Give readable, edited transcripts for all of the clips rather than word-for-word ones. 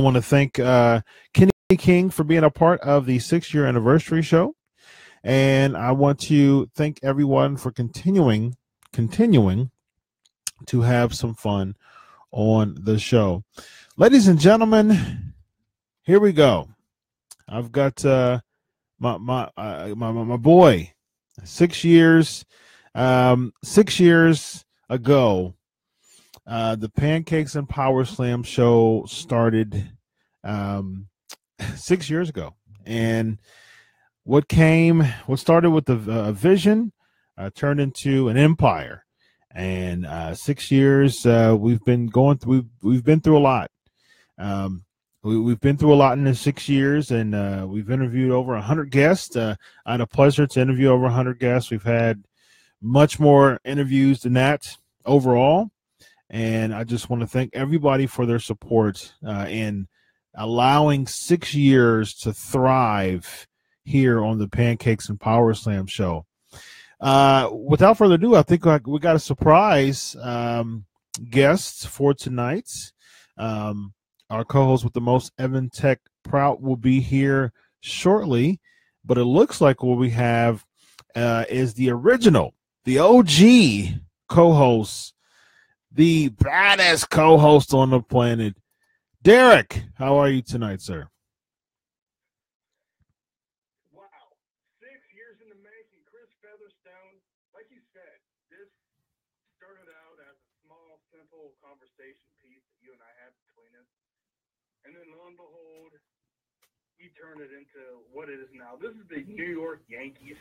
want to thank Kenny King for being a part of the 6-year anniversary show. And I want to thank everyone for continuing to have some fun on the show. Ladies and gentlemen, here we go. I've got my boy. 6 years, 6 years ago, the Pancakes and Powerslam show started 6 years ago, and what started with a vision turned into an empire. And 6 years, we've been through a lot. We've been through a lot in the 6 years, and we've interviewed over 100 guests. I had a pleasure to interview over 100 guests. We've had much more interviews than that overall, and I just want to thank everybody for their support in allowing 6 years to thrive here on the Pancakes and Powerslam show. Without further ado, I think we got a surprise guest for tonight. Our co-host with the most, Evan Tech Prout, will be here shortly, but it looks like what we have is the original, the OG co-host, the baddest co-host on the planet, Derek. How are you tonight, sir? Wow, 6 years in the making. Chris Featherstone, like you said, this started out as a small, simple conversation piece that you and I had between us. And then, lo and behold, you turn it into what it is now. This is the New York Yankees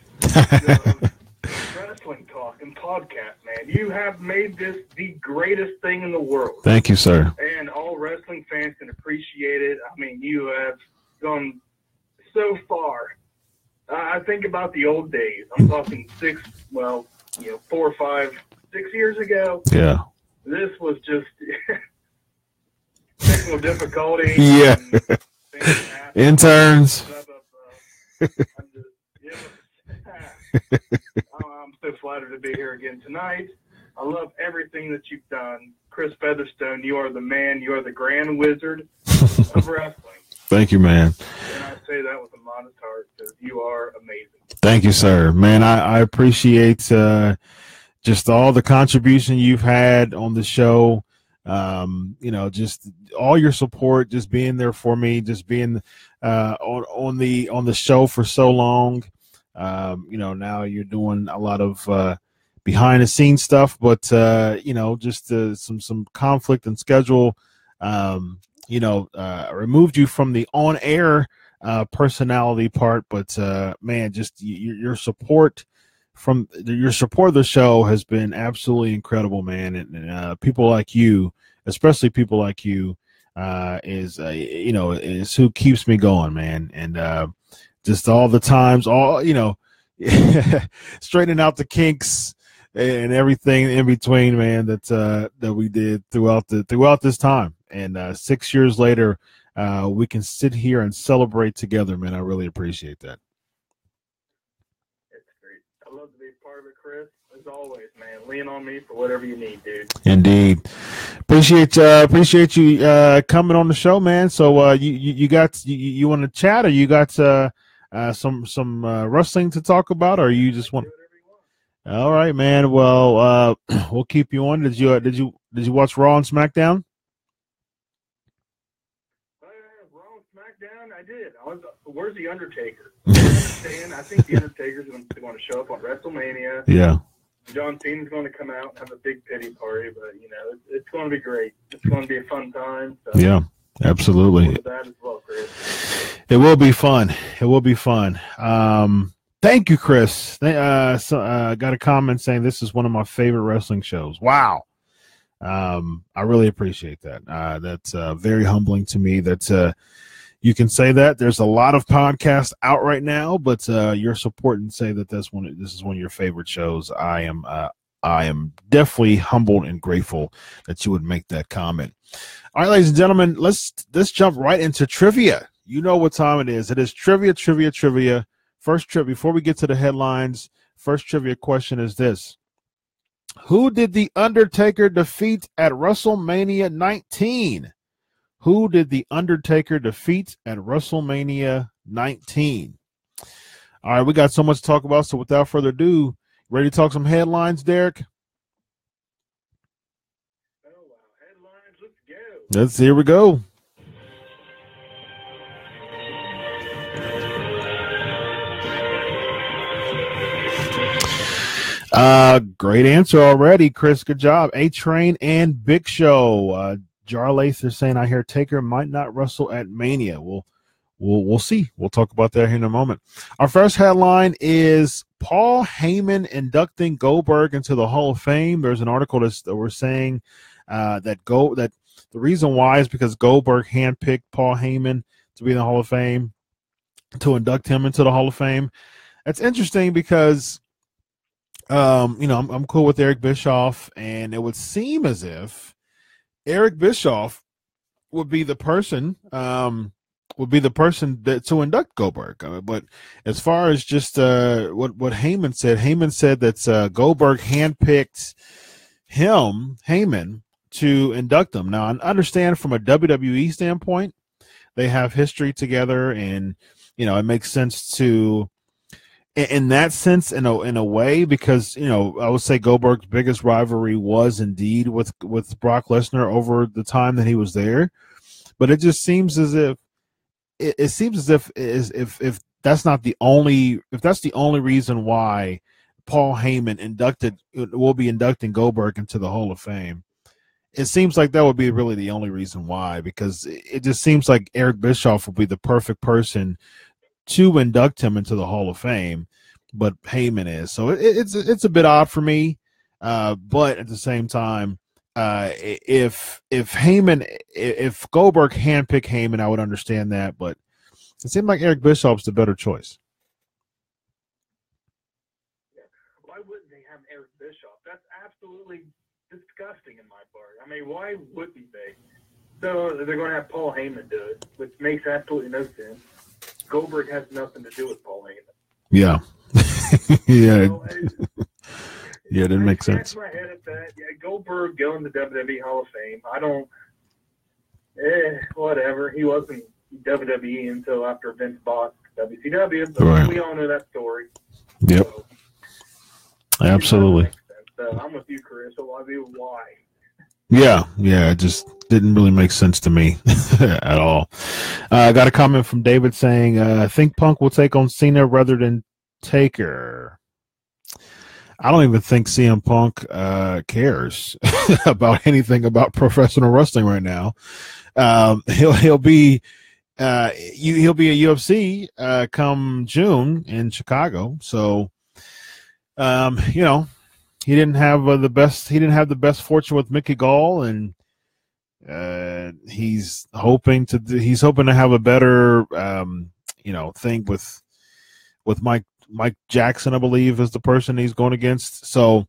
wrestling talk and podcast, man. You have made this the greatest thing in the world. Thank you, sir. And all wrestling fans can appreciate it. I mean, you have gone so far. I think about the old days. I'm talking 4 or 5, 6 years ago. Yeah. This was just technical difficulty. Yeah. Interns. I'm so flattered to be here again tonight. I love everything that you've done. Chris Featherstone, you are the man. You are the grand wizard of wrestling. Thank you, man. And I say that with a modest heart because you are amazing. Thank you, sir. Man, I appreciate just all the contribution you've had on the show. Just all your support, just being there for me, just being on the show for so long. Now you're doing a lot of behind the scenes stuff, but just some conflict and schedule removed you from the on air personality part, but man, just your support of the show has been absolutely incredible, man. And people like you, especially people like you, is who keeps me going, man. And just all the times, straightening out the kinks and everything in between, man, that we did throughout this time. And 6 years later, we can sit here and celebrate together, man. I really appreciate that. It's great. I love to be part of it, Chris. As always, man. Lean on me for whatever you need, dude. Indeed. Appreciate you coming on the show, man. So you want to chat, or you got some wrestling to talk about, or you just want? All right, man. Well, we'll keep you on. Did you watch Raw and SmackDown? Raw and SmackDown, I did. Where's the Undertaker? I think the Undertaker's going to show up on WrestleMania. Yeah. John Cena's going to come out and have a big pity party, but it's going to be great. It's going to be a fun time. So yeah, absolutely. That as well, Chris. It will be fun. It will be fun. Thank you, Chris. Got a comment saying this is one of my favorite wrestling shows. Wow. I really appreciate that. That's very humbling to me that you can say that. There's a lot of podcasts out right now, but your support and say that this is one of your favorite shows. I am definitely humbled and grateful that you would make that comment. All right, ladies and gentlemen, let's jump right into trivia. You know what time it is. It is trivia. First trivia, before we get to the headlines, first trivia question is this. Who did The Undertaker defeat at WrestleMania 19? Who did the Undertaker defeat at WrestleMania 19? All right, we got so much to talk about, so without further ado, ready to talk some headlines, Derek? Oh, wow. Headlines, let's go. Here we go. Great answer already, Chris. Good job. A-Train and Big Show. Jarlath is saying, I hear Taker might not wrestle at Mania. We'll see. We'll talk about that here in a moment. Our first headline is Paul Heyman inducting Goldberg into the Hall of Fame. There's an article that we're saying that the reason why is because Goldberg handpicked Paul Heyman to be in the Hall of Fame, to induct him into the Hall of Fame. That's interesting because I'm cool with Eric Bischoff, and it would seem as if Eric Bischoff would be the person that to induct Goldberg. But as far as just what Heyman said that Goldberg handpicked Heyman, to induct him. Now, I understand from a WWE standpoint, they have history together, and it makes sense to. In that sense, in a way, because I would say Goldberg's biggest rivalry was indeed with Brock Lesnar over the time that he was there, but it just seems as if if that's the only reason why Paul Heyman will be inducting Goldberg into the Hall of Fame. It seems like that would be really the only reason why, because it just seems like Eric Bischoff would be the perfect person to induct him into the Hall of Fame, but Heyman is. So it's a bit odd for me, but at the same time, if Goldberg handpicked Heyman, I would understand that, but it seemed like Eric Bischoff's the better choice. Why wouldn't they have Eric Bischoff? That's absolutely disgusting in my part. I mean, why wouldn't they? So they're going to have Paul Heyman do it, which makes absolutely no sense. Goldberg has nothing to do with Paul Heyman. Yeah. Yeah. Yeah, it didn't make sense. I scratch my head at that. Yeah, Goldberg going to WWE Hall of Fame. Whatever. He wasn't WWE until after Vince bought WCW, but right. We all know that story. Yep. So, absolutely. I'm with you, Chris. So why? Yeah, it just didn't really make sense to me at all. I got a comment from David saying, I think Punk will take on Cena rather than Taker. I don't even think CM Punk cares about anything about professional wrestling right now. He'll be at UFC come June in Chicago. So, he didn't have the best fortune with Mickey Gall, and he's hoping to have a better thing with Mike Jackson, I believe, is the person he's going against. So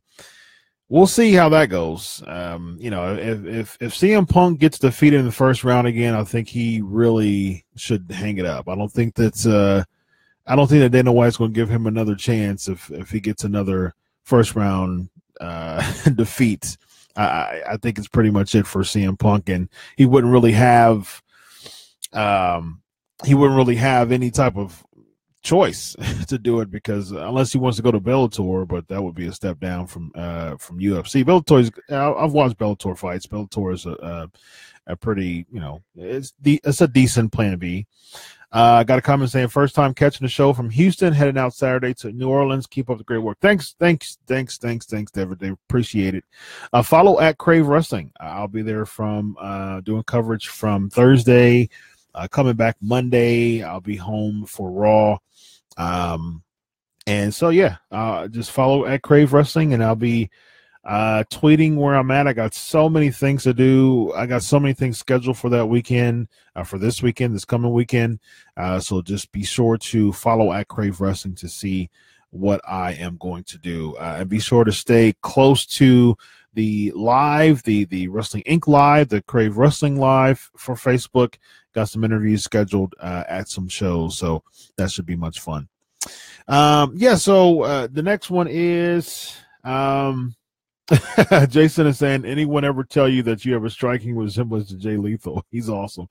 we'll see how that goes. If CM Punk gets defeated in the first round again, I think he really should hang it up. I don't think that Dana White's going to give him another chance if he gets another first round defeat. I think it's pretty much it for CM Punk, and he wouldn't really have any type of choice to do it, because unless he wants to go to Bellator, but that would be a step down from UFC. I've watched Bellator fights. Bellator is a pretty, it's a decent plan B. I got a comment saying, first time catching the show from Houston, heading out Saturday to New Orleans. Keep up the great work. Thanks, David. They appreciate it. Follow at Crave Wrestling. I'll be there from doing coverage from Thursday, coming back Monday. I'll be home for Raw. And so, just follow at Crave Wrestling, and I'll be tweeting where I'm at. I got so many things to do. I got so many things scheduled for that weekend, for this coming weekend. So just be sure to follow at Crave Wrestling to see what I am going to do. And be sure to stay close to the live, the Wrestling Inc. Live, the Crave Wrestling Live for Facebook. Got some interviews scheduled at some shows, so that should be much fun. So the next one is, Jason is saying, anyone ever tell you that you have a striking resemblance to Jay Lethal? He's awesome.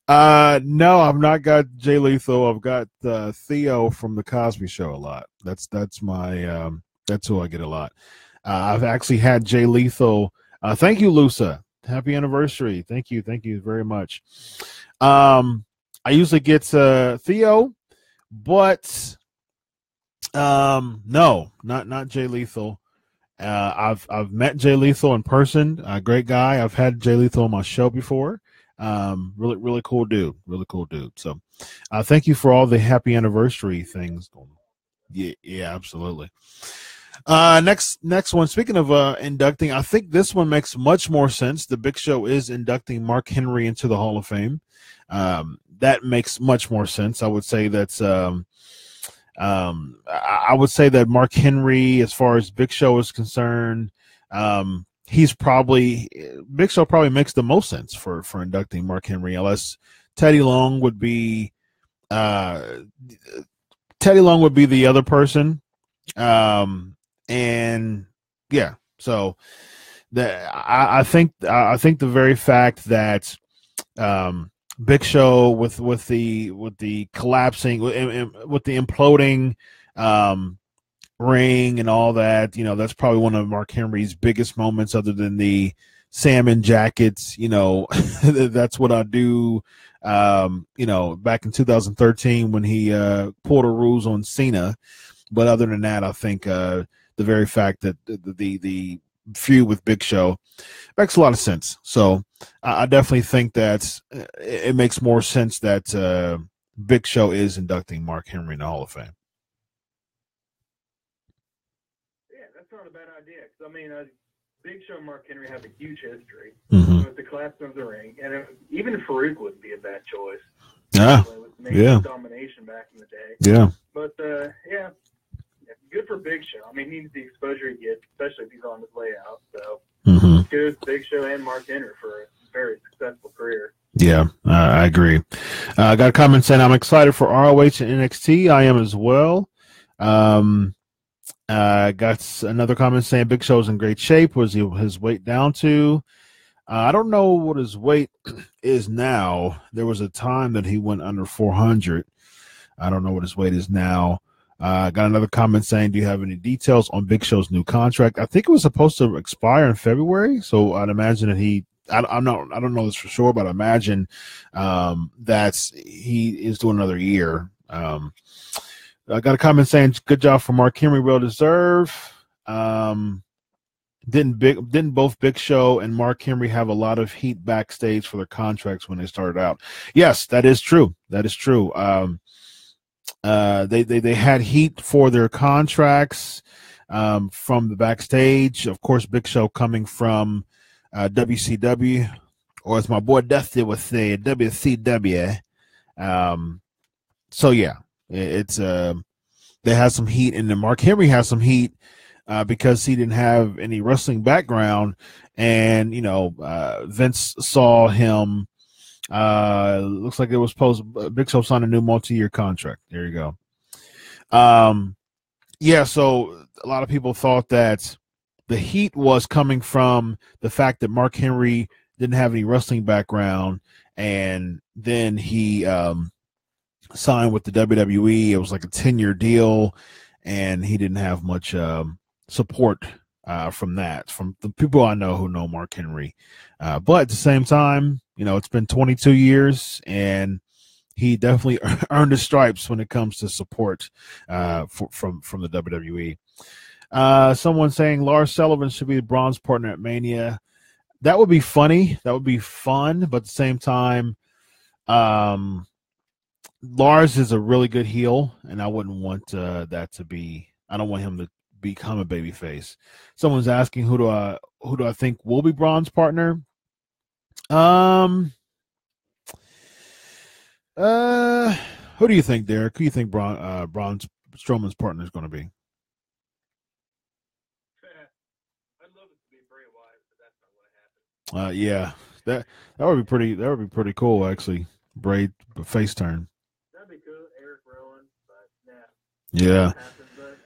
No, I've not got Jay Lethal. I've got Theo from the Cosby Show a lot. That's my that's who I get a lot. I've actually had Jay Lethal. Thank you, Lusa. Happy anniversary. Thank you very much. I usually get Theo, but no, not Jay Lethal. I've met Jay Lethal in person. Great guy. I've had Jay Lethal on my show before. Really cool dude. So, thank you for all the happy anniversary things. Yeah, absolutely. Next one. Speaking of inducting, I think this one makes much more sense. The Big Show is inducting Mark Henry into the Hall of Fame. That makes much more sense. I would say that's. I would say that Mark Henry, as far as Big Show is concerned, Big Show probably makes the most sense for inducting Mark Henry, unless Teddy Long would be the other person. And yeah, so I think the very fact that Big Show with the collapsing, with the imploding ring and all that, that's probably one of Mark Henry's biggest moments, other than the salmon jackets. That's what I do. Back in 2013 when he pulled a ruse on Cena. But other than that, I think the very fact that the feud with Big Show makes a lot of sense. So I definitely think that it makes more sense that Big Show is inducting Mark Henry in the Hall of Fame. Yeah, that's not a bad idea. I mean, Big Show and Mark Henry have a huge history with the collapse of the ring, and even Farouk wouldn't be a bad choice. Yeah, domination back in the day. Yeah, but yeah. Good for Big Show. I mean, he needs the exposure he gets, especially if he's on his way out. So, good Big Show and Mark Henry for a very successful career. Yeah, I agree. I got a comment saying, I'm excited for ROH and NXT. I am as well. Got another comment saying Big Show's in great shape. Was his weight down to? I don't know what his weight is now. There was a time that he went under 400. I don't know what his weight is now. Got another comment saying, do you have any details on Big Show's new contract? I think it was supposed to expire in February, so I'd imagine that I don't know this for sure, but I imagine that he is doing another year. I got a comment saying, good job for Mark Henry, well deserved. Didn't both Big Show and Mark Henry have a lot of heat backstage for their contracts when they started out? Yes, that is true. They had heat for their contracts from the backstage. Of course, Big Show coming from WCW, or as my boy Dusty would say, WCW. So yeah, it's they had some heat, and then Mark Henry has some heat because he didn't have any wrestling background, and Vince saw him. Looks like it was Big Show signed a new multi-year contract. There you go. Yeah, so a lot of people thought that the heat was coming from the fact that Mark Henry didn't have any wrestling background, and then he signed with the WWE. It was like a 10-year deal, and he didn't have much support from the people I know who know Mark Henry. But at the same time, it's been 22 years, and he definitely earned his stripes when it comes to support from the WWE. Someone saying Lars Sullivan should be the bronze partner at Mania. That would be funny. That would be fun. But at the same time, Lars is a really good heel, and I wouldn't want that to be. I don't want him to become a babyface. Someone's asking who do I think will be bronze partner? Who do you think, Derek? Who do you think Braun Strowman's partner is going to be? I'd love it to be Bray Wyatt, but that's not what happened. Yeah, that would be pretty. That would be pretty cool, actually. Bray face turn. That'd be cool, Eric Rowan, but yeah. Happen, but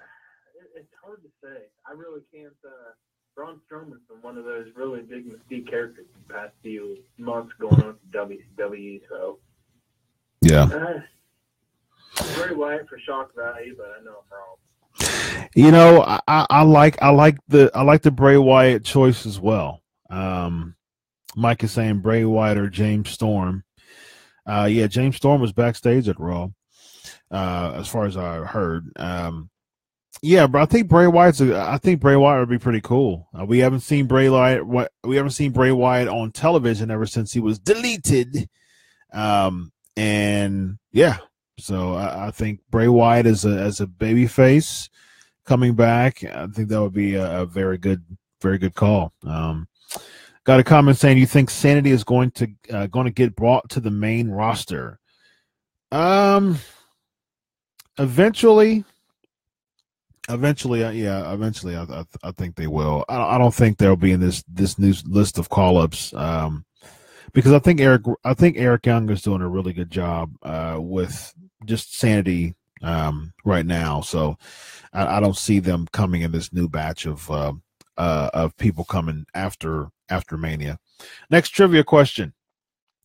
it's hard to say. I really can't. Braun Strowman's been one of those really big mystique characters in the past few months going on with WWE. So, yeah. Bray Wyatt for shock value, but I know I'm wrong. You know, I like the Bray Wyatt choice as well. Mike is saying Bray Wyatt or James Storm. Yeah, James Storm was backstage at Raw, as far as I heard. Yeah, but I think Bray Wyatt would be pretty cool. We haven't seen Bray Wyatt. We haven't seen Bray Wyatt on television ever since he was deleted. And yeah, so I think Bray Wyatt as a baby face coming back, I think that would be a very good call. Got a comment saying, you think Sanity is going to get brought to the main roster? Eventually, yeah. Eventually, I think they will. I don't think they'll be in this new list of call-ups, because I think Eric Young is doing a really good job with just Sanity right now. So I don't see them coming in this new batch of people coming after Mania. Next trivia question: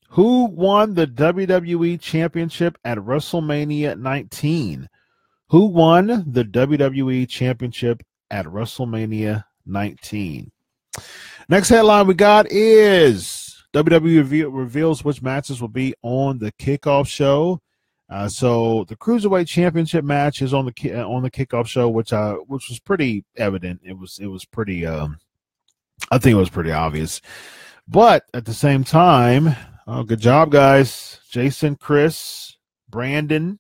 who won the WWE Championship at WrestleMania 19? Who won the WWE Championship at WrestleMania 19? Next headline we got is WWE reveals which matches will be on the kickoff show. So the Cruiserweight Championship match is on the kickoff show, which was pretty evident. It was pretty. I think it was pretty obvious. But at the same time, good job, guys. Jason, Chris, Brandon,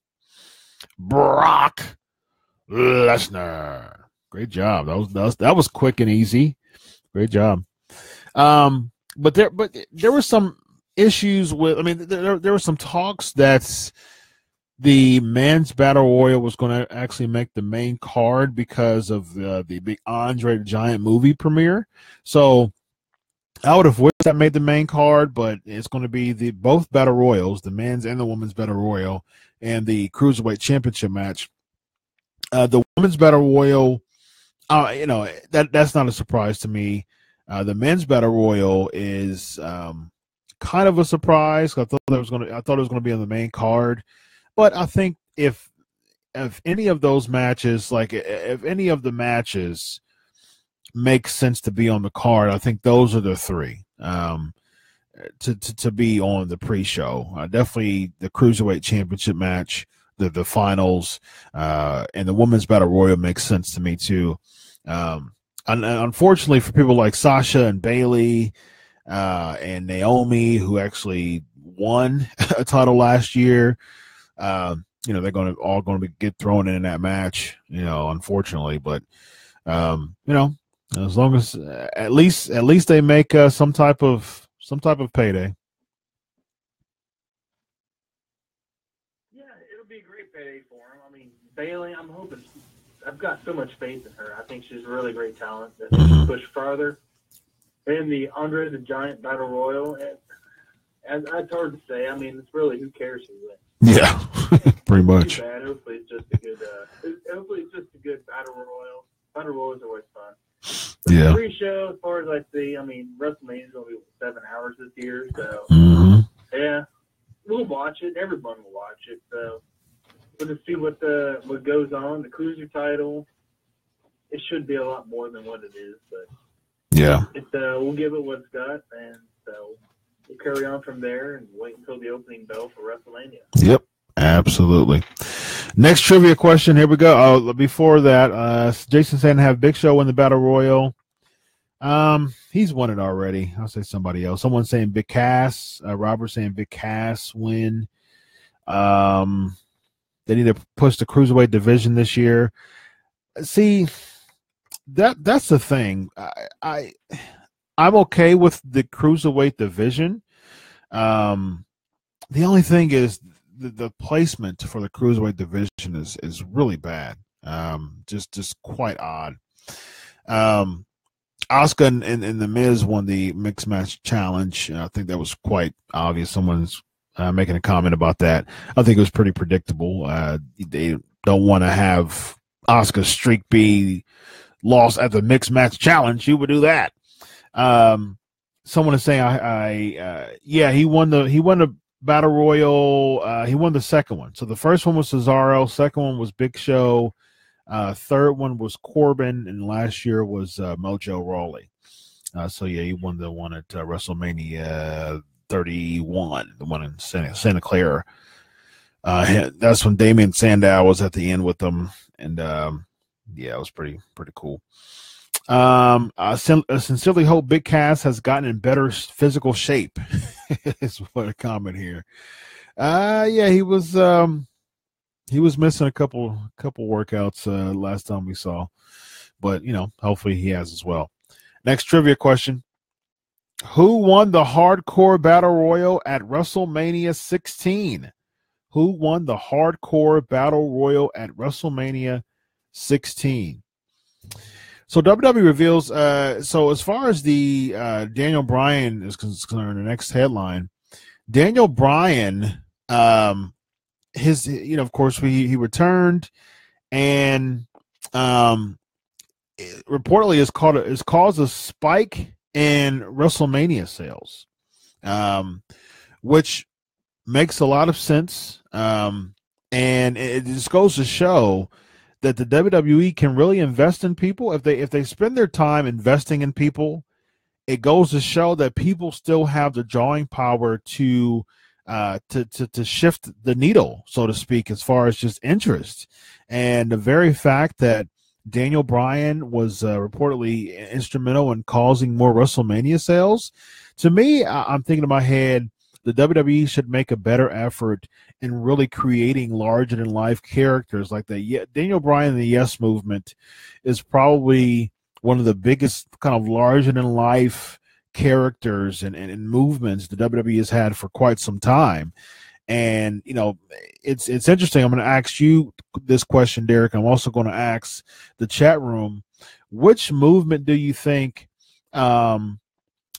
Brock Lesnar. Great job. That was quick and easy. Great job. But there were some issues with. I mean, there were some talks that the men's battle royal was going to actually make the main card because of the big Andre the Giant movie premiere. So I would have wished that made the main card, but it's going to be both battle royals, the men's and the women's battle royal, and the Cruiserweight Championship match. The women's battle royal, that's not a surprise to me. The men's battle royal is kind of a surprise. I thought it was going to be on the main card, but I think if any of those matches, like if any of the matches make sense to be on the card, I think those are the three to be on the pre-show. Definitely the Cruiserweight Championship match, the finals, and the women's battle royal makes sense to me too. And unfortunately for people like Sasha and Bayley and Naomi, who actually won a title last year, they're all going to get thrown in that match, unfortunately. But as long as at least they make some type of payday. Yeah, it'll be a great payday for him. I mean, Bayley, I'm hoping. I've got so much faith in her. I think she's a really great talent that can push farther. And the Andre the Giant Battle Royal, it's hard to say. I mean, it's really who cares who wins. Yeah, pretty much. Bad. Hopefully, it's just a good battle royal. Battle royals are always fun. Yeah. Pre-show, as far as I see, I mean, WrestleMania is going to be 7 hours this year, so yeah, we'll watch it. Everyone will watch it. So we'll just see what goes on. The Cruiser title, it should be a lot more than what it is, but yeah, we'll give it what it's got, and so we'll carry on from there and wait until the opening bell for WrestleMania. Yep, absolutely. Next trivia question. Here we go. Before that, Jason saying have Big Show win the Battle Royal. He's won it already. I'll say somebody else. Someone saying Big Cass. Robert saying Big Cass win. They need to push the Cruiserweight division this year. See, that's the thing. I'm okay with the Cruiserweight division. The only thing is the placement for the Cruiserweight division is really bad. Just quite odd. Asuka and the Miz won the mixed match challenge. I think that was quite obvious. Someone's making a comment about that. I think it was pretty predictable. They don't want to have Asuka's streak be lost at the mixed match challenge, you would do that. Someone is saying, yeah, he won the Battle Royal. He won the second one. So the first one was Cesaro. Second one was Big Show. Third one was Corbin. And last year was Mojo Rawley. So, yeah, he won the one at WrestleMania 31, the one in Santa Clara. That's when Damian Sandow was at the end with them. And, yeah, it was pretty cool. I sincerely hope Big Cass has gotten in better physical shape. Is what a comment here. Yeah, he was missing a couple workouts last time we saw, but hopefully he has as well. Next trivia question: who won the Hardcore Battle Royal at WrestleMania 16? Who won the Hardcore Battle Royal at WrestleMania 16? So WWE reveals, so as far as the Daniel Bryan is concerned, the next headline, Daniel Bryan, of course, he returned, and reportedly has caused a spike in WrestleMania sales, which makes a lot of sense, and it just goes to show that the WWE can really invest in people. If they spend their time investing in people, it goes to show that people still have the drawing power to shift the needle, so to speak, as far as just interest. And the very fact that Daniel Bryan was reportedly instrumental in causing more WrestleMania sales, to me, I'm thinking in my head, the WWE should make a better effort in really creating larger-than-life characters like that. Yeah, Daniel Bryan and the Yes Movement is probably one of the biggest kind of larger-than-life characters and movements the WWE has had for quite some time. And, it's interesting. I'm going to ask you this question, Derek. I'm also going to ask the chat room, which movement do you think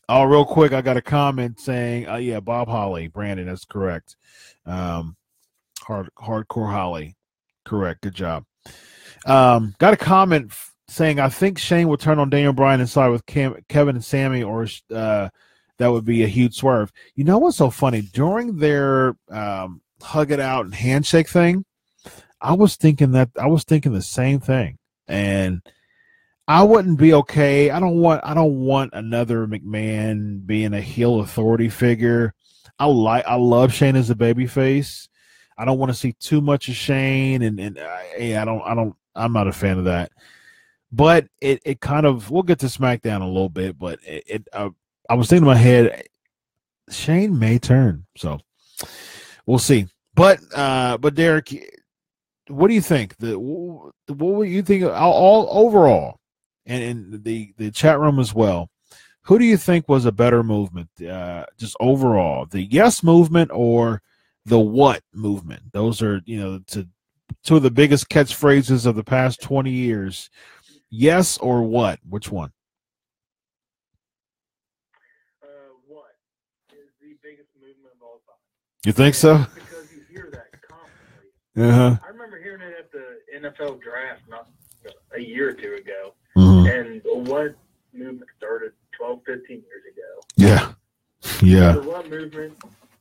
real quick, I got a comment saying, yeah, Bob Holly, Brandon, that's correct. Hardcore Holly, correct, good job. Got a comment saying, I think Shane will turn on Daniel Bryan and side with Kevin and Sammy, or that would be a huge swerve. You know what's so funny? During their hug it out and handshake thing, I was thinking the same thing, and I wouldn't be okay. I don't want another McMahon being a heel authority figure. I love Shane as a babyface. I don't want to see too much of Shane, and I'm not a fan of that. But it kind of, we'll get to SmackDown a little bit, but I was thinking in my head, Shane may turn, so we'll see. But Derek, what do you think? What would you think all overall? And in the chat room as well, who do you think was a better movement, just overall, the Yes Movement or the What Movement? Those are, two of the biggest catchphrases of the past 20 years. Yes or what? Which one? What is the biggest movement of all time? You think so? Because you hear that constantly. Uh-huh. I remember hearing it at the NFL draft not a year or two ago. Mm-hmm. And what movement started 12, 15 years ago. Yeah. Yeah. The what movement,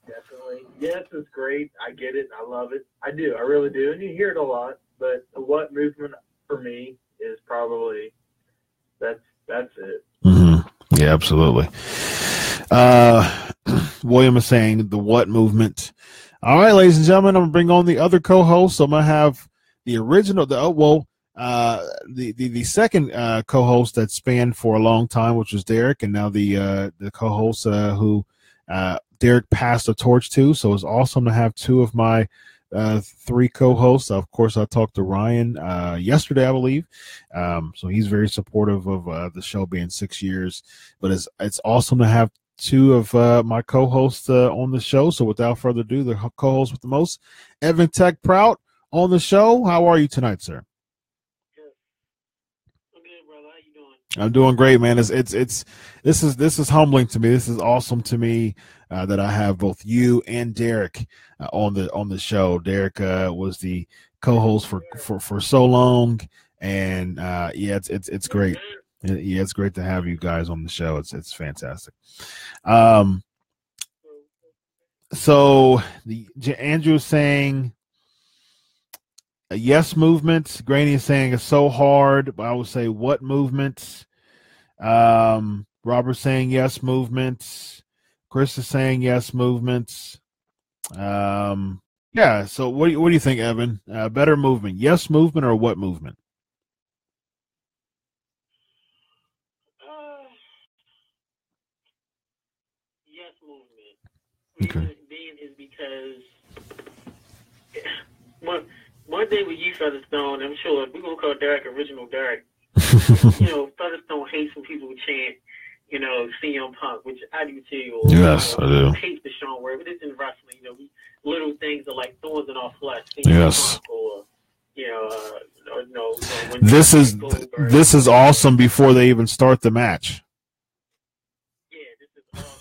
definitely. Yes, it's great. I get it. I love it. I do. I really do. And you hear it a lot. But the what movement for me is probably that's it. Mm-hmm. Yeah, absolutely. William is saying the what movement. All right, ladies and gentlemen, I'm going to bring on the other co-host. I'm going to have the original, the second co-host that spanned for a long time, which was Derek, and now the co-host who Derek passed the torch to. So it's awesome to have two of my three co-hosts. Of course, I talked to Ryan yesterday, I believe. So he's very supportive of the show being 6 years. But it's awesome to have two of my co-hosts on the show. So without further ado, the co-host with the most, Evan Tech Prout, on the show. How are you tonight, sir? I'm doing great, man. This is humbling to me. This is awesome to me that I have both you and Derek on the show. Derek was the co-host for so long, And yeah, it's great. Yeah, it's great to have you guys on the show. It's fantastic. So Andrew is saying a yes movement. Granny is saying it's so hard, but I would say what movements? Robert's saying yes movements. Chris is saying yes movements. Yeah. So what do you think, Evan? Better movement, yes movement or what movement? Yes movement. Okay. Reason being is because one day with you, Featherstone, I'm sure we're gonna call Derek original Derek. Featherstone hates when people chant, CM Punk, which I do too. Or, yes, I do. Hate the strong word, but it's in wrestling. Little things are like thorns in our flesh. Yes. Punk or this is awesome before they even start the match. Yeah, this is awesome.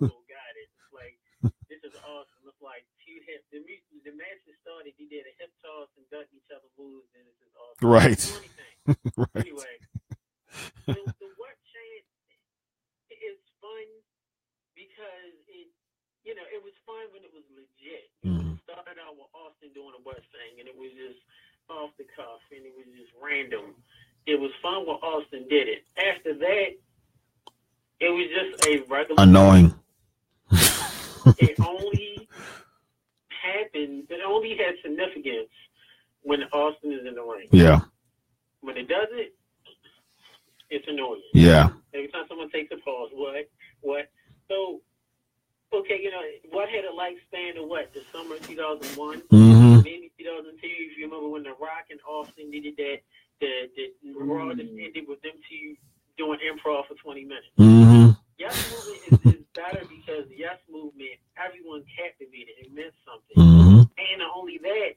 You still got it. It's like this is awesome. It's like two hip. The match has started. He did a hip toss and duck each other moves, and this is awesome. Right. Right. Anyway, the what chant is fun because it was fun when it was legit. Mm-hmm. It started out with Austin doing a what thing, and it was just off the cuff, and it was just random. It was fun when Austin did it. After that, it was just a regular. Annoying. It only happened. It only had significance when Austin is in the ring. Yeah. When it doesn't, it's annoying. Yeah. Every time someone takes a pause, what? So, okay, what had a lifespan of what? The summer of 2001, maybe 2002. If you remember when The Rock and Austin did that, the Raw just ended with them two doing improv for 20 minutes. Mm-hmm. Yes movement is better because the yes movement, everyone captivated. It meant something. Mm-hmm. And not only that,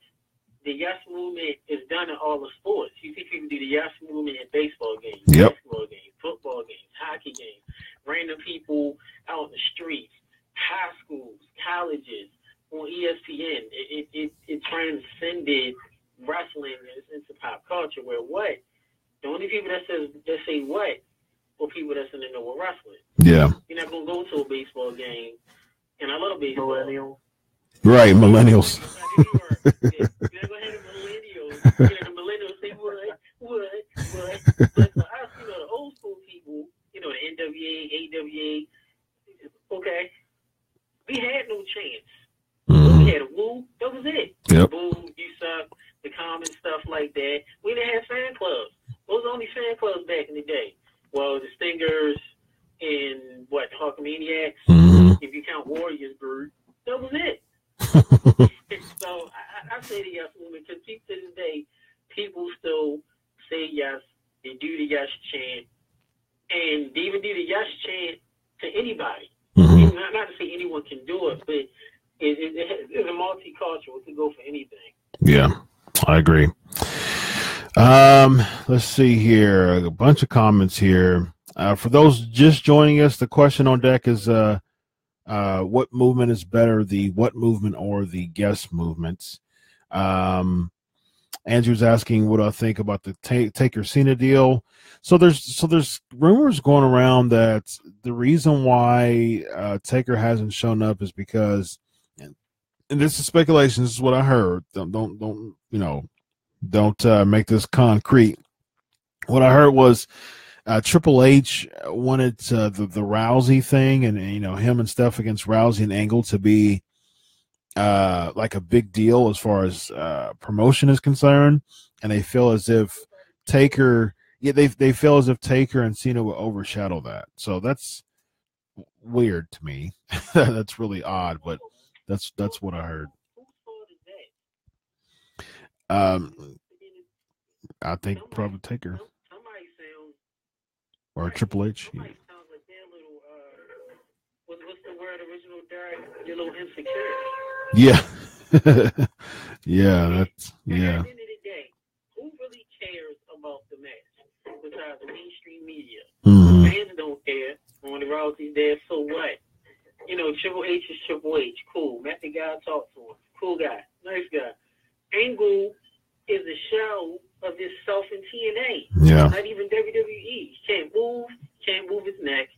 the yes movement is done in all the sports. You see people do the yes movement in baseball games, basketball games, football games, hockey games, random people out in the streets, high schools, colleges, on ESPN. It transcended wrestling into pop culture where the only people that say what are people that's in the know with wrestling. Yeah. You're not going to go to a baseball game, and I love baseball. Millennials. Right, millennials. You're not going to have the millennials. The millennials say what. But for us, the old school people, the NWA, AWA, okay, we had no chance. Mm-hmm. We had a woo, that was it. Yep. Boo, you suck, the common stuff like that. We didn't have fan clubs. Those were only fan clubs back in the day. Well, the Stingers and the Hulkamaniacs, if you count Warriors group, that was it. So I say the yes movement because to this day, people still say yes. They do the yes chant, and they even do the yes chant to anybody. Mm-hmm. Not to say anyone can do it, but it's a multicultural. It could go for anything. Yeah, I agree. Let's see here. A bunch of comments here. For those just joining us, the question on deck is what movement is better, the what movement or the guess movements? Andrew's asking what I think about the Taker Cena deal. So there's rumors going around that the reason why Taker hasn't shown up is because, and this is speculation. This is what I heard. Don't make this concrete. What I heard was Triple H wanted the Rousey thing and him and Steph against Rousey and Angle to be like a big deal as far as promotion is concerned, and they feel as if Taker and Cena will overshadow that. So that's weird to me. That's really odd, but that's what I heard. I think probably Taker or Triple H. Somebody sounds like their little what's the word? Original Derek, your little insecure. Yeah. Yeah, that's yeah. At the end of the day, who really cares about the match besides the mainstream media? Mm-hmm. Fans don't care. When the Rousey's there, so what? Triple H is Triple H. Cool. Met the guy, talk to him. Cool guy. Nice guy. Angle is a show of himself in TNA. Yeah. Not even WWE. He can't move his neck.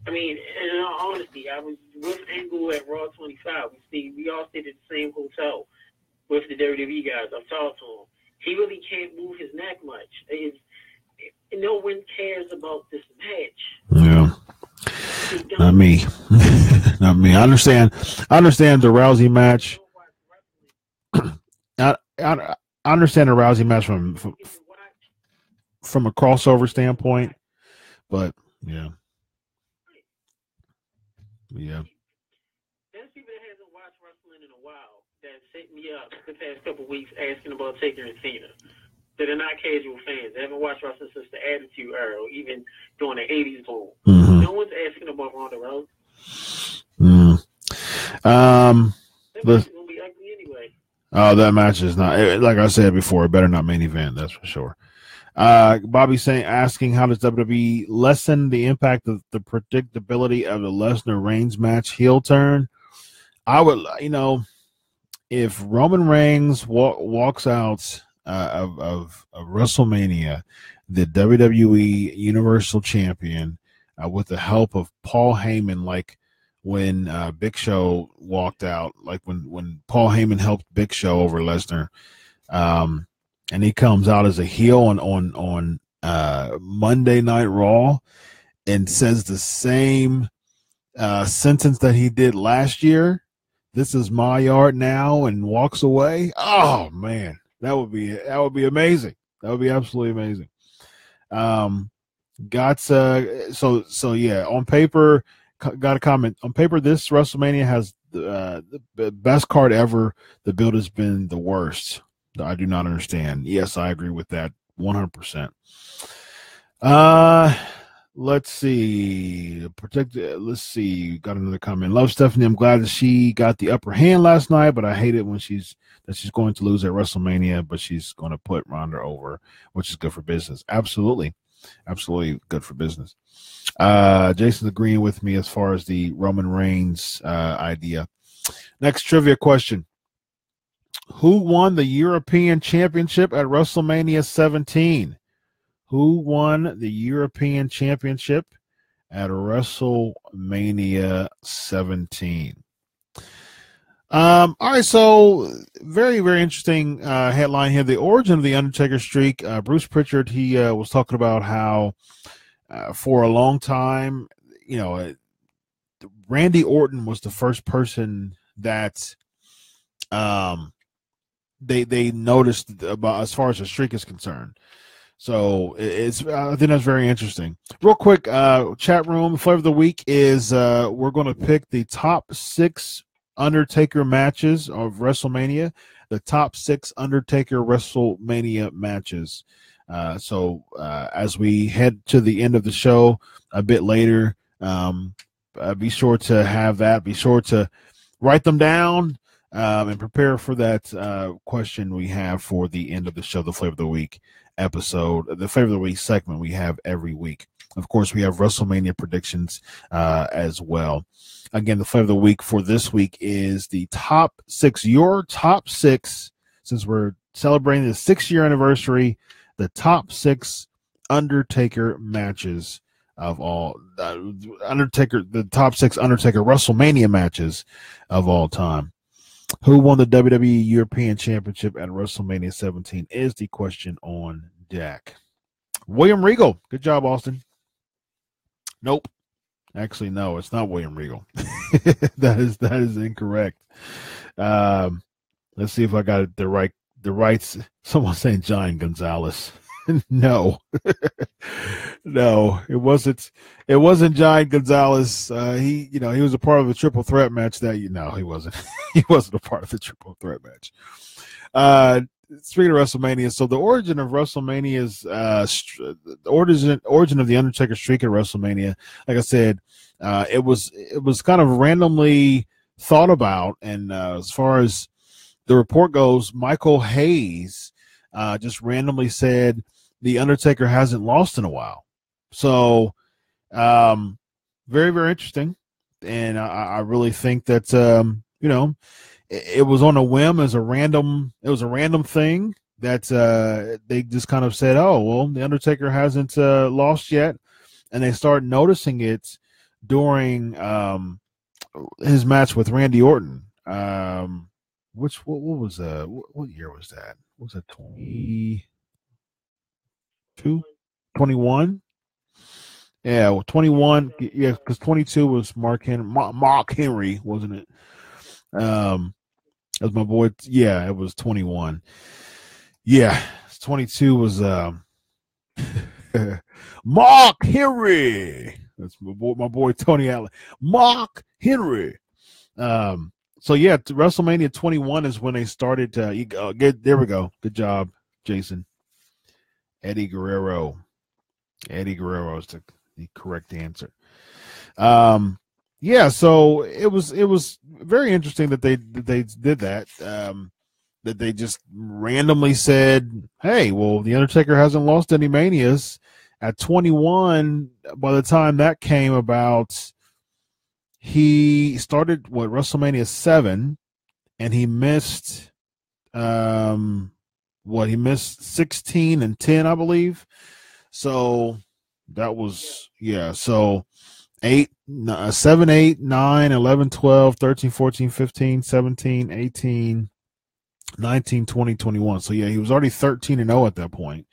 I mean, in all honesty, I was with Angle at Raw 25. We all stayed at the same hotel with the WWE guys. I've talked to him. He really can't move his neck much. No one cares about this match. Yeah. Not me. Not me. I understand the Rousey match. I understand the Rousey match from a crossover standpoint, but yeah. Yeah. There's people that hasn't watched wrestling in a while that hit me up the past couple of weeks asking about Taker and Cena. That are not casual fans. They haven't watched wrestling since the Attitude Era, or even during the 80s boom. Mm-hmm. No one's asking about Ronda Rousey. That match is gonna be ugly anyway. Oh, that match is not, like I said before, it better not main event, that's for sure. Bobby asking, how does WWE lessen the impact of the predictability of the Lesnar Reigns match heel turn? I would, if Roman Reigns walks out of WrestleMania, the WWE Universal Champion, with the help of Paul Heyman, like when Big Show walked out, like when Paul Heyman helped Big Show over Lesnar, and he comes out as a heel on Monday Night Raw and says the same sentence that he did last year. This is my yard now, and walks away. Oh man, that would be amazing. That would be absolutely amazing. So yeah, on paper, got a comment. On paper, this WrestleMania has the best card ever. The build has been the worst. I do not understand. Yes, I agree with that 100%. Let's see. Let's see. Got another comment. Love Stephanie. I'm glad that she got the upper hand last night, but I hate it when she's going to lose at WrestleMania, but she's going to put Ronda over, which is good for business. Absolutely good for business. Jason's agreeing with me as far as the Roman Reigns idea. Next trivia question. Who won the European Championship at WrestleMania 17? Who won the European Championship at WrestleMania 17? All right, so very, very interesting headline here. The origin of the Undertaker streak. Bruce Pritchard, he was talking about how for a long time, Randy Orton was the first person that they noticed about as far as the streak is concerned. So I think that's very interesting. Real quick, chat room flavor of the week is we're going to pick the top 6 Undertaker matches of WrestleMania, the top 6 Undertaker WrestleMania matches. So as we head to the end of the show a bit later, be sure to have that. Be sure to write them down and prepare for that question we have for the end of the show, the Flavor of the Week episode, the Flavor of the Week segment we have every week. Of course, we have WrestleMania predictions as well. Again, the Flavor of the Week for this week is the top 6, your top 6, since we're celebrating the 6-year anniversary, the top 6 Undertaker matches of all the top 6 Undertaker WrestleMania matches of all time. Who won the WWE European Championship at WrestleMania 17 is the question on deck. William Regal. Good job, Austin. Nope. Actually, no, it's not William Regal. That is incorrect. Let's see if I got it the right. Someone's saying Giant Gonzalez. No, no, it wasn't Giant Gonzalez. He was a part of the triple threat match he wasn't. He wasn't a part of the triple threat match. Speaking of WrestleMania, so the origin of WrestleMania's origin of the Undertaker streak at WrestleMania, like I said, it was kind of randomly thought about, and as far as the report goes, Michael Hayes just randomly said the Undertaker hasn't lost in a while. So very, very interesting. And I really think that, it was on a whim it was a random thing that they just kind of said, oh, well, the Undertaker hasn't lost yet. And they started noticing it during his match with Randy Orton. What was what year was that? Was it 22? 21? Yeah, well, 21. Yeah, because 22 was Mark Henry, wasn't it? That was my boy. Yeah, it was 21. Yeah, 22 was Mark Henry. That's my boy Tony Allen. Mark Henry. So yeah, WrestleMania 21 is when they started to there we go. Good job, Jason. Eddie Guerrero. Eddie Guerrero is the correct answer. Yeah, so it was very interesting that they did that. That they just randomly said, hey, well, the Undertaker hasn't lost any Manias. At 21, by the time that came about, he started WrestleMania 7, and he missed he missed 16 and 10, I believe. So that was so 7, 8, 9, 11, 12, 13, 14, 15, 17, 18, 19, 20, 21. So yeah, he was already 13-0 at that point.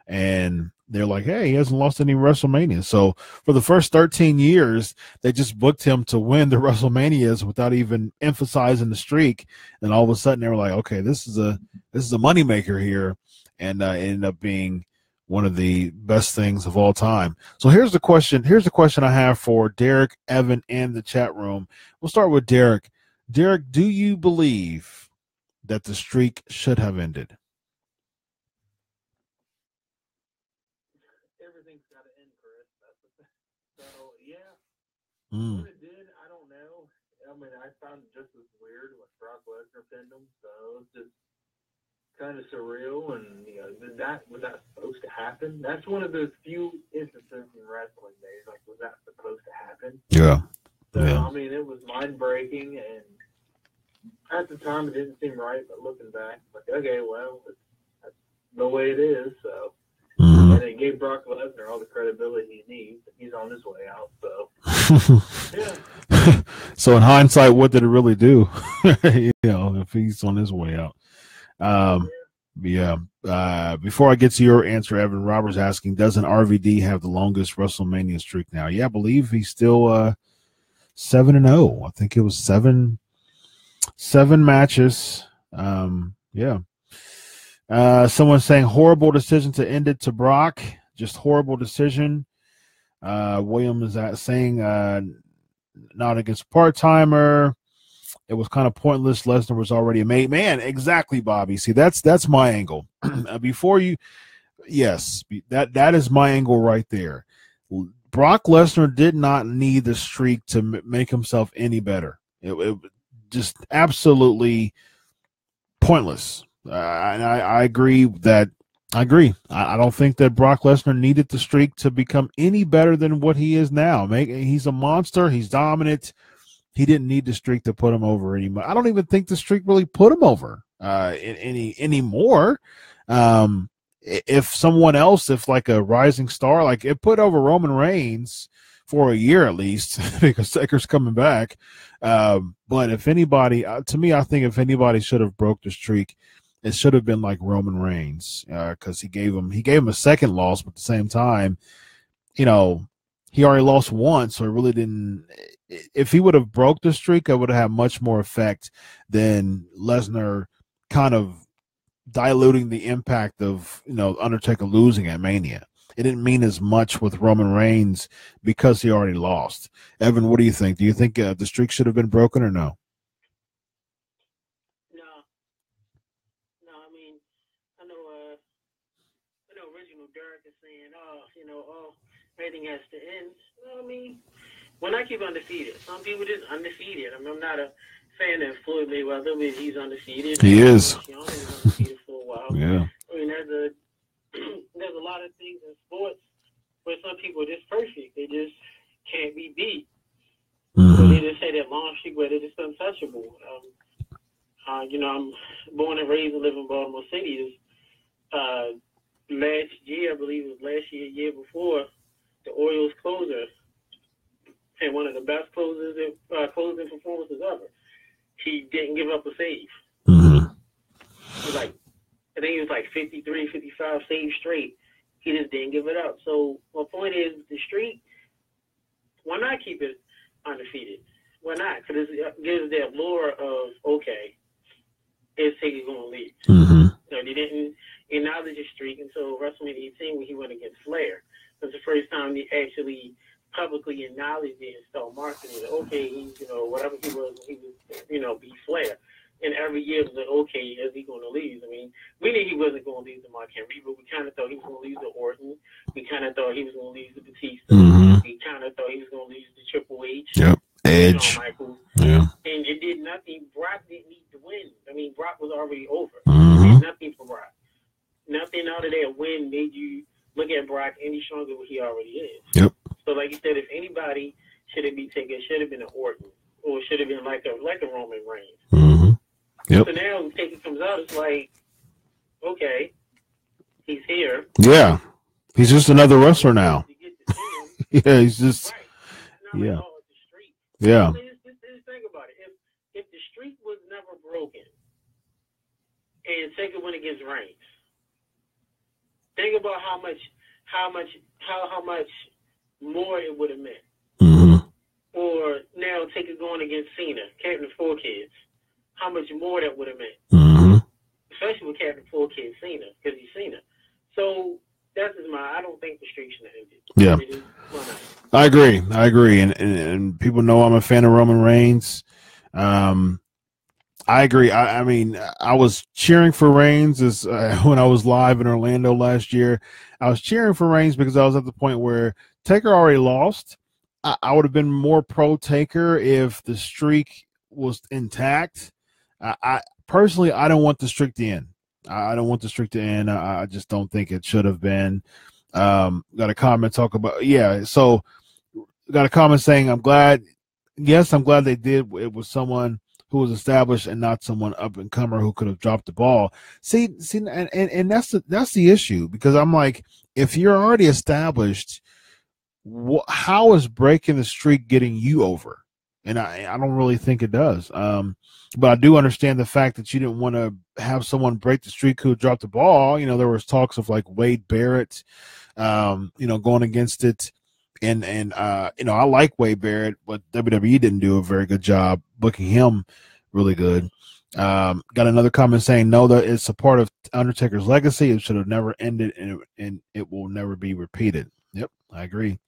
And they're like, hey, he hasn't lost any WrestleMania. So for the first 13 years, they just booked him to win the WrestleManias without even emphasizing the streak. And all of a sudden they were like, okay, this is a moneymaker here. And ended up being one of the best things of all time. So here's the question I have for Derek, Evan, and the chat room. We'll start with Derek. Derek, do you believe that the streak should have ended? Everything's got to end, Chris. That's the thing. So, yeah. What it did, I don't know. I mean, I found it just as weird when Brock Lesnar pinned him. So it's just kind of surreal. And, was that supposed to happen? That's one of those few instances in wrestling days. Like, was that supposed to happen? Yeah. So, I mean, it was mind-breaking. And at the time, it didn't seem right. But looking back, like, okay, well, that's the way it is. So. And it gave Brock Lesnar all the credibility he needs. He's on his way out, so yeah. So in hindsight, what did it really do? If he's on his way out. Before I get to your answer, Evan, Robert's asking, doesn't RVD have the longest WrestleMania streak now? Yeah, I believe he's still 7-0. I think it was seven matches. Yeah. Someone's saying horrible decision to end it to Brock. Just horrible decision. William is saying not against part-timer. It was kind of pointless. Lesnar was already a made man. Exactly, Bobby. See, that's my angle. That is my angle right there. Brock Lesnar did not need the streak to make himself any better. It just absolutely pointless. And I agree that I don't think that Brock Lesnar needed the streak to become any better than what he is now. He's a monster. He's dominant. He didn't need the streak to put him over anymore. I don't even think the streak really put him over anymore. If someone else, if like a rising star, like it put over Roman Reigns for a year at least, because Taker's coming back. But if anybody, to me, I think if anybody should have broke the streak, it should have been like Roman Reigns, because he gave him a second loss, but at the same time, he already lost once, so it really didn't. If he would have broke the streak, it would have had much more effect than Lesnar kind of diluting the impact of Undertaker losing at Mania. It didn't mean as much with Roman Reigns because he already lost. Evan, what do you think? Do you think the streak should have been broken or no? Everything has to end. I mean, we're not keep undefeated. Some people just undefeated. I mean, I'm not a fan of Floyd Mayweather, but he's undefeated. He is. He was undefeated for a while. Yeah. I mean, there's a lot of things in sports where some people are just perfect. They just can't be beat. So they just say that long streak where they're just untouchable. I'm born and raised and live in Baltimore City. last year, I believe it was last year before, the Orioles closer had one of the best closing performances ever. He didn't give up a save. Mm-hmm. I think it was like 53, 55 saves straight. He just didn't give it up. So my point is, the streak, why not keep it undefeated? Why not? Because it gives that lure of, okay, is Taker going to leave? Mm-hmm. So they didn't acknowledge his streak until WrestleMania 18 when he went against Flair. It was the first time they actually publicly acknowledged it and started marketing it. Okay, he's, whatever he was, beat Flair. And every year it was like, okay, is he going to lose? I mean, we knew he wasn't going to lose to Mark Henry, but we kind of thought he was going to lose to Orton. We kind of thought he was going to lose to Batista. Mm-hmm. We kind of thought he was going to lose to Triple H. Yep. Edge. Shawn Michaels. Yeah. And it did nothing. Brock didn't need to win. I mean, Brock was already over. Mm-hmm. Did nothing for Brock. Nothing out of that win made you look at Brock any stronger than what he already is. Yep. So, like you said, if anybody should have been taken, it should have been an Orton, or it should have been like a Roman Reigns. Mm-hmm. Yep. So now when Taker comes out, it's like, okay, he's here. Yeah. He's just another wrestler now. Yeah, he's just. Right. Yeah. Yeah. Yeah. Just think about it. If the streak was never broken and Taker went against Reigns, think about how much more it would have meant. Mm-hmm. Or now Taker going against Cena, Captain of Four Kids. How much more that would have meant. Mm-hmm. Especially with Captain Four Kids Cena, because he's Cena. So that's just I don't think the streak should have ended. Yeah. I agree. And people know I'm a fan of Roman Reigns. I agree. I mean, I was cheering for Reigns when I was live in Orlando last year. I was cheering for Reigns because I was at the point where Taker already lost. I would have been more pro Taker if the streak was intact. I personally, I don't want the streak to end. I don't want the streak to end. I just don't think it should have been. Got a comment so got a comment saying, I'm glad they did. It was someone who was established and not someone up and comer who could have dropped the ball. See, and that's the issue, because I'm like, if you're already established, how is breaking the streak getting you over? And I don't really think it does. But I do understand the fact that you didn't want to have someone break the streak who dropped the ball. There was talks of like Wade Barrett, going against it. And I like Wade Barrett, but WWE didn't do a very good job booking him really good. Got another comment saying, no, that it's a part of Undertaker's legacy. It should have never ended, and it will never be repeated. Yep, I agree.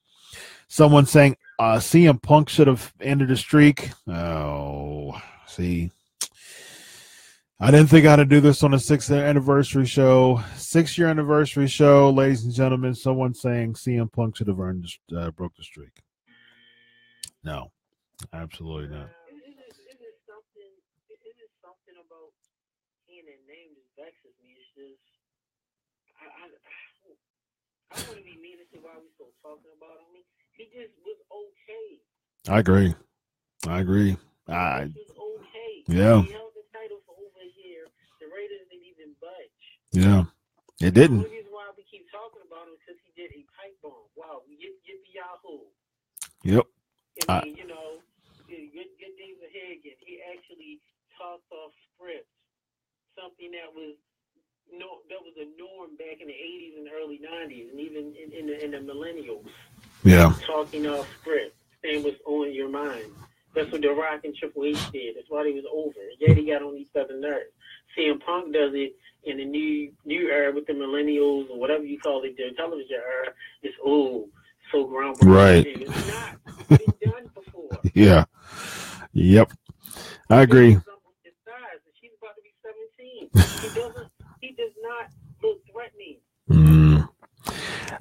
Someone saying CM Punk should have ended the streak. Oh, see. I didn't think I had to do this on a 6th anniversary show. 6-year anniversary show, ladies and gentlemen. Someone saying CM Punk should have broke the streak. No, absolutely not. It is something about seeing that name that vexes me. It's just, I don't want to be mean and say why we still talking about him. He just was okay. I agree. He was okay. Yeah. He held the title for over a year. The Raiders didn't even budge. Yeah, it didn't. The reason why we keep talking about him is because he did a pipe bomb. Wow, yippee yahoo. Yep. I mean, good days ahead again. He actually talked off script, something that was a norm back in the 80s and early 90s, and even in the millennials. Yeah. Talking off script, saying what's on your mind. That's what The Rock and Triple H did. That's why he was over. Yet he got on each other's nerves. CM Punk does it in the new era with the millennials or whatever you call it, the television era. It's so groundbreaking. Right. It's not been done before. Yeah. Yep. I agree. She's about to be 17. He does not look threatening.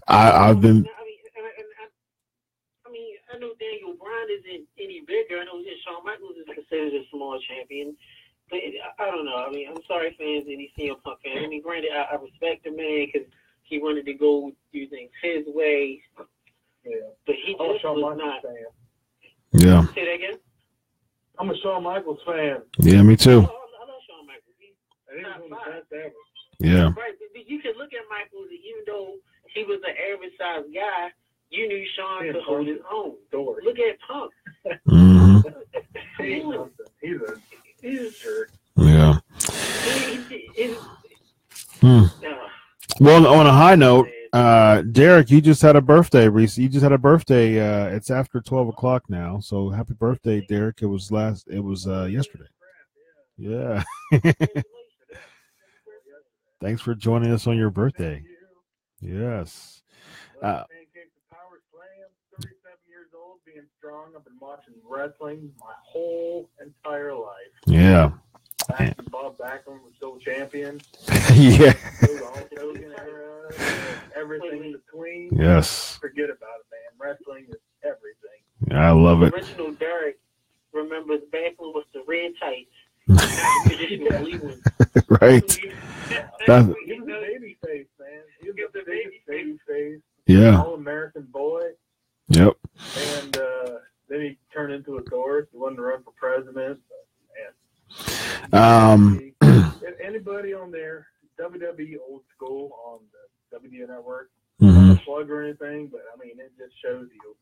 I've been. I know Daniel Bryan isn't any bigger. I know Shawn Michaels is considered a small champion. But I don't know. I mean, I'm sorry, fans, any CM Punk fans. I mean, granted, I respect the man because he wanted to go do things his way. Yeah. But he just was not. Fan. Yeah. Say that again? I'm a Shawn Michaels fan. Yeah, me too. I love Shawn Michaels. He was one of the best ever. Yeah. Right. You can look at Michaels, even though he was an average-sized guy, you knew Sean could hold his own. Look at Punk. Mm-hmm. He's a jerk. Yeah. Well, on a high note, Derek, you just had a birthday, Reese. You just had a birthday. It's after 12 o'clock now, so happy birthday, Derek. It was yesterday. Yeah. Thanks for joining us on your birthday. Yes. Pancakes and Powerslams, 37 years old, being strong. I've been watching wrestling my whole entire life. Yeah. Back when Bob Backlund was still champion. Yeah. Hulk Hogan era, everything in between. Yes. Forget about it, man. Wrestling is everything. I love it. Original Derek remembers Backlund was the red tights. Not the traditional blue one. Right. He was a baby face, man. He was the biggest baby face. Yeah. All-American boy. Yep. And then he turned into a Thor. He wanted to run for president. Anybody on there, WWE Old School on the WWE Network, not a plug or anything, but I mean, it just shows you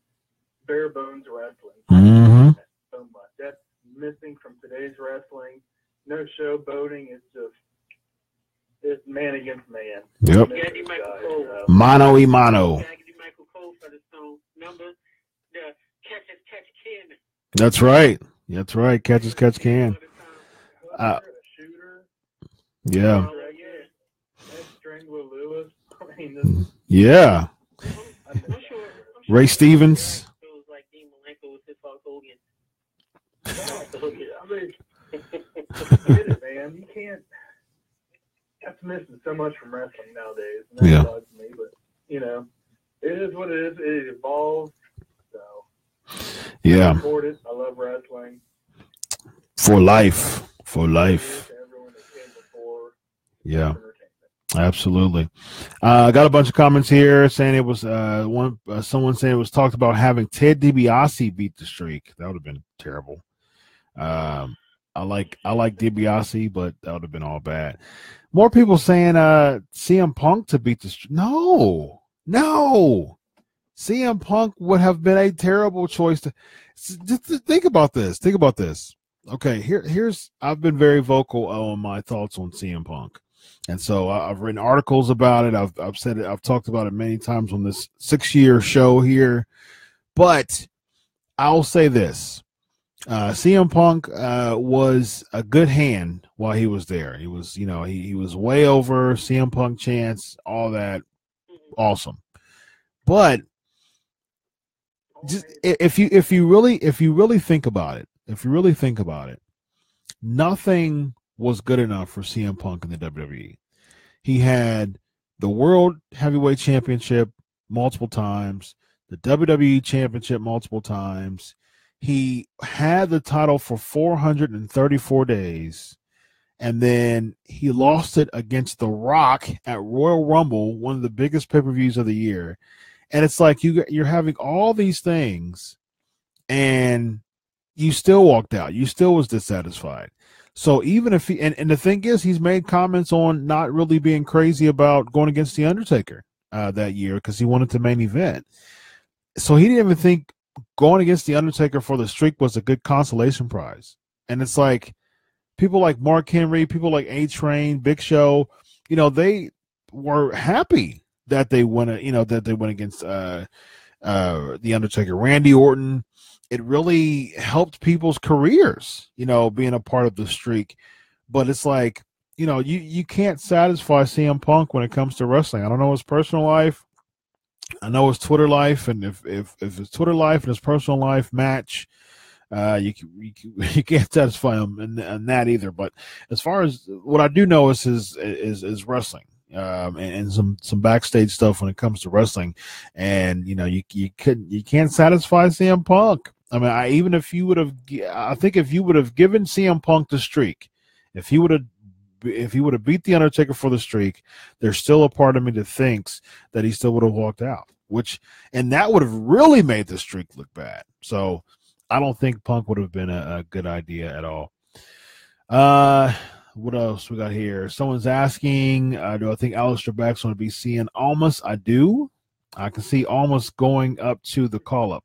bare bones wrestling. Mm-hmm. So much. That's missing from today's wrestling. No showboating. It's man against man. Yep. Mano y mano. That's right. That's right. Catch as catch can. Yeah. Yeah. Ray Stevens. Man, you can't. That's missing so much from wrestling nowadays. And that bugs me, but you know, it is what it is. It evolves. So yeah. I support it. I love wrestling. For life. For life. Yeah. Absolutely. I got a bunch of comments here saying it was someone saying it was talked about having Ted DiBiase beat the streak. That would have been terrible. I like DiBiase, but that would have been all bad. More people saying CM Punk to beat the streak. No. CM Punk would have been a terrible choice to just think about this. Think about this. Okay, here's I've been very vocal on my thoughts on CM Punk. And so I've written articles about it. I've said it. I've talked about it many times on this 6-year show here. But I'll say this: CM Punk was a good hand while he was there. He was, he was way over. CM Punk chants, all that, awesome. But just if you really think about it, nothing was good enough for CM Punk in the WWE. He had the World Heavyweight Championship multiple times, the WWE Championship multiple times. He had the title for 434 days, and then he lost it against The Rock at Royal Rumble, one of the biggest pay-per-views of the year. And it's like you're having all these things, and you still walked out. You still was dissatisfied. So even if he and the thing is, he's made comments on not really being crazy about going against the Undertaker that year because he wanted to main event. So he didn't even think going against the Undertaker for the streak was a good consolation prize. And it's like people like Mark Henry, people like A-Train, Big Show, they were happy that they went against the Undertaker. Randy Orton. It really helped people's careers, being a part of the streak. But it's like, you can't satisfy CM Punk when it comes to wrestling. I don't know his personal life. I know his Twitter life. And if his Twitter life and his personal life match, you can't satisfy him in that either. But as far as what I do know is wrestling. And some backstage stuff when it comes to wrestling, and you can't satisfy CM Punk. I mean, if you would have given CM Punk the streak, if he would have beat the Undertaker for the streak, there's still a part of me that thinks that he still would have walked out, and that would have really made the streak look bad. So I don't think Punk would have been a good idea at all. What else we got here? Someone's asking, do I think Aleister Black's going to be seeing Almas? I do. I can see Almas going up to the call-up.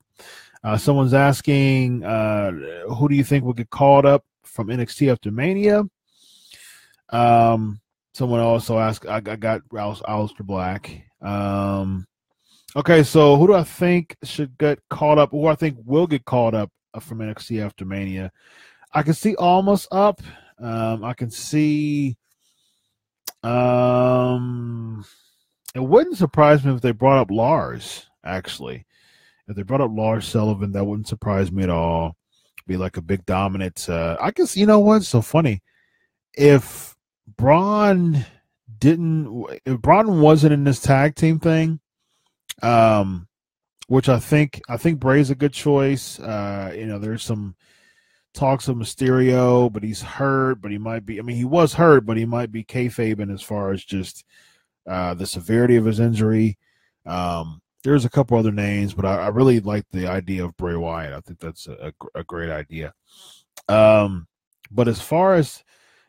Someone's asking, who do you think will get called up from NXT after Mania? Someone also asked, I got Aleister Black. Okay, so who do I think should get called up? Who I think will get called up from NXT after Mania? I can see Almas up. I can see. It wouldn't surprise me if they brought up Lars. Actually, if they brought up Lars Sullivan, that wouldn't surprise me at all. Be like a big dominant. I guess you know what's so funny. If Braun wasn't in this tag team thing, which I think Bray's a good choice. There's some talks of Mysterio, but he's hurt, but he might be. I mean, he was hurt, but he might be kayfabing as far as just the severity of his injury. There's a couple other names, but I really like the idea of Bray Wyatt. I think that's a great idea. But as far as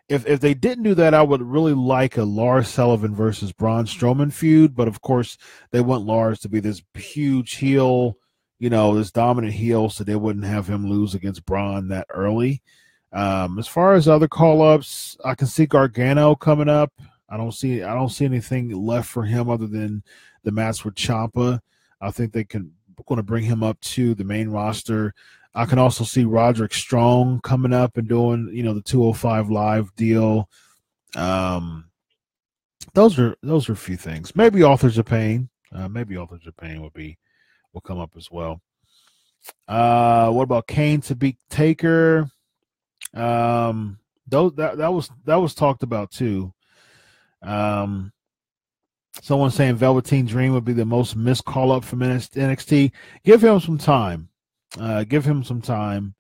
if they didn't do that, I would really like a Lars Sullivan versus Braun Strowman feud. But of course, they want Lars to be this huge heel, this dominant heel, so they wouldn't have him lose against Braun that early. As far as other call-ups, I can see Gargano coming up. I don't see anything left for him other than the match with Ciampa. I think they're going to bring him up to the main roster. I can also see Roderick Strong coming up and doing, the 205 Live deal. Those are a few things. Maybe Authors of Pain. Will come up as well. What about Kane to beat Taker? That was talked about too. Someone saying Velveteen Dream would be the most missed call up from NXT. Give him some time.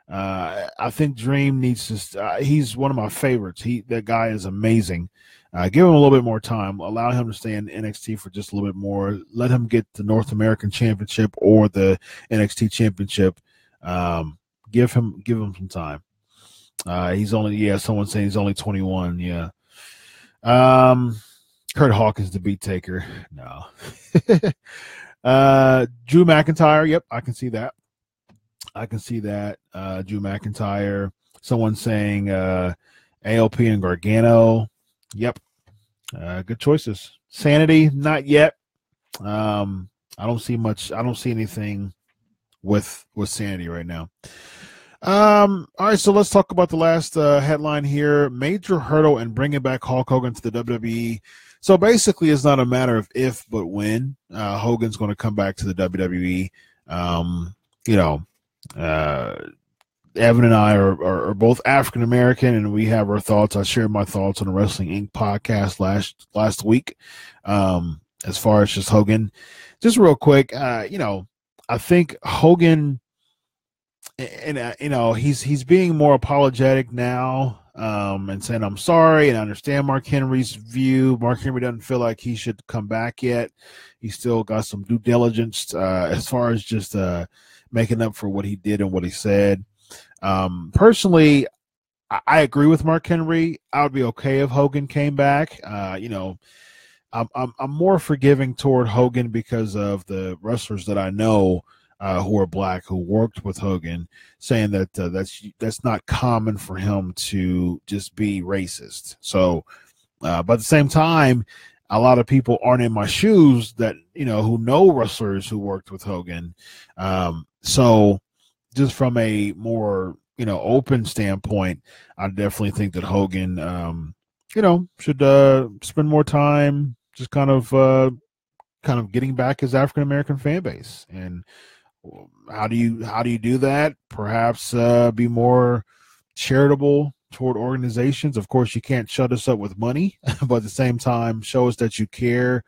I think Dream needs to. He's one of my favorites. That guy is amazing. Give him a little bit more time. Allow him to stay in NXT for just a little bit more. Let him get the North American Championship or the NXT Championship. Give him some time. Someone saying he's only 21. Yeah. Kurt Hawkins to beat Taker. No. Drew McIntyre. Yep, I can see that. Drew McIntyre. Someone saying AOP and Gargano. Yep. Good choices. Sanity, not yet. I don't see much. I don't see anything with Sanity right now. All right, so let's talk about the last headline here. Major hurdle in bringing back Hulk Hogan to the WWE. So basically, it's not a matter of if, but when Hogan's going to come back to the WWE. Evan and I are both African American, and we have our thoughts. I shared my thoughts on the Wrestling Inc. podcast last week. As far as just Hogan, just real quick, I think Hogan, and he's being more apologetic now. And saying, I'm sorry, and I understand Mark Henry's view. Mark Henry doesn't feel like he should come back yet. He's still got some due diligence as far as just making up for what he did and what he said. Personally, I agree with Mark Henry. I would be okay if Hogan came back. I'm more forgiving toward Hogan because of the wrestlers that I know who are black, who worked with Hogan, saying that that's not common for him to just be racist. So, but at the same time, a lot of people aren't in my shoes that, who know wrestlers who worked with Hogan. So just from a more, open standpoint, I definitely think that Hogan, should spend more time just kind of getting back his African-American fan base. And how do you do that? Perhaps be more charitable toward organizations. Of course, you can't shut us up with money, but at the same time, show us that you care,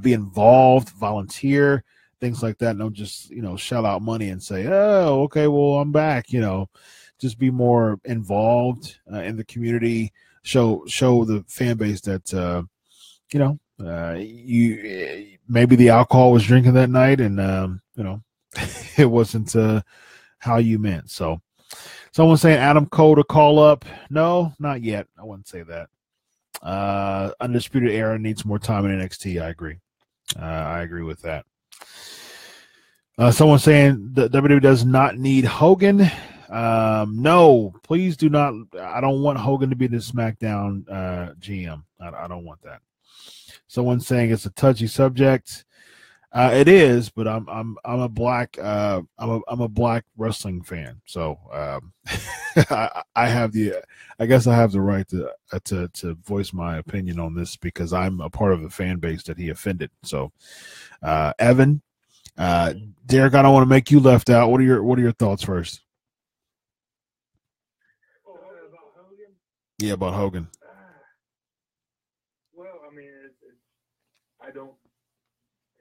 be involved, volunteer, things like that. Don't just shell out money and say, oh, okay, well, I'm back. Just be more involved in the community. Show the fan base that you maybe the alcohol was drinking that night, and it wasn't how you meant. So Someone saying Adam Cole to call up. No, not yet. I wouldn't say that. Undisputed Era needs more time in NXT. I agree. I agree with that. Someone saying the WWE does not need Hogan. No, please do not. I don't want Hogan to be the SmackDown GM. I don't want that. Someone saying it's a touchy subject. It is, but I'm a black I'm a black wrestling fan, so I guess I have the right to voice my opinion on this because I'm a part of the fan base that he offended. So, Evan, Derek, I don't want to make you left out. What are your thoughts first? About Hogan? Yeah, about Hogan. Well, I mean, I don't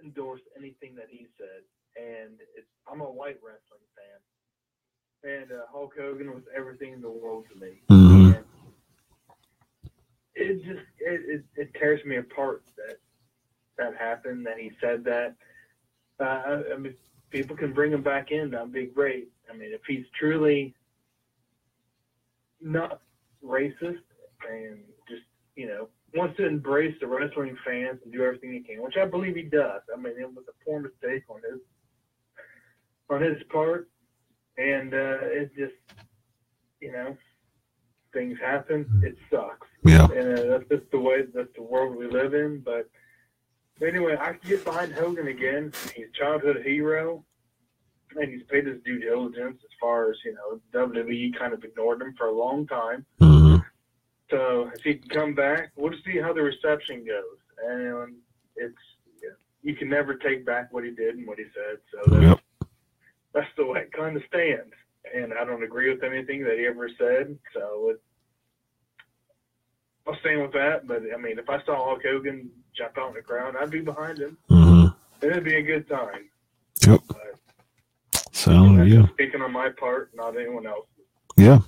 endorse anything that he said, and I'm a white wrestling fan, and Hulk Hogan was everything in the world to me. Mm-hmm. And it tears me apart that happened, that he said that. I mean, people can bring him back in. That'd be great. I mean, if he's truly not racist and just, wants to embrace the wrestling fans and do everything he can, which I believe he does. I mean, it was a poor mistake on his part, and it just, things happen. It sucks. Yeah. And that's just that's the world we live in. But anyway, I can get behind Hogan again. He's a childhood hero, and he's paid his due diligence as far as, WWE kind of ignored him for a long time. Mm-hmm. So if he can come back, we'll just see how the reception goes. And you can never take back what he did and what he said. So that's the way it kind of stands. And I don't agree with anything that he ever said. So I'll stand with that. But, I mean, if I saw Hulk Hogan jump out in the crowd, I'd be behind him. Mm-hmm. It'd be a good time. Yep. So, yeah. Speaking on my part, not anyone else. Yeah.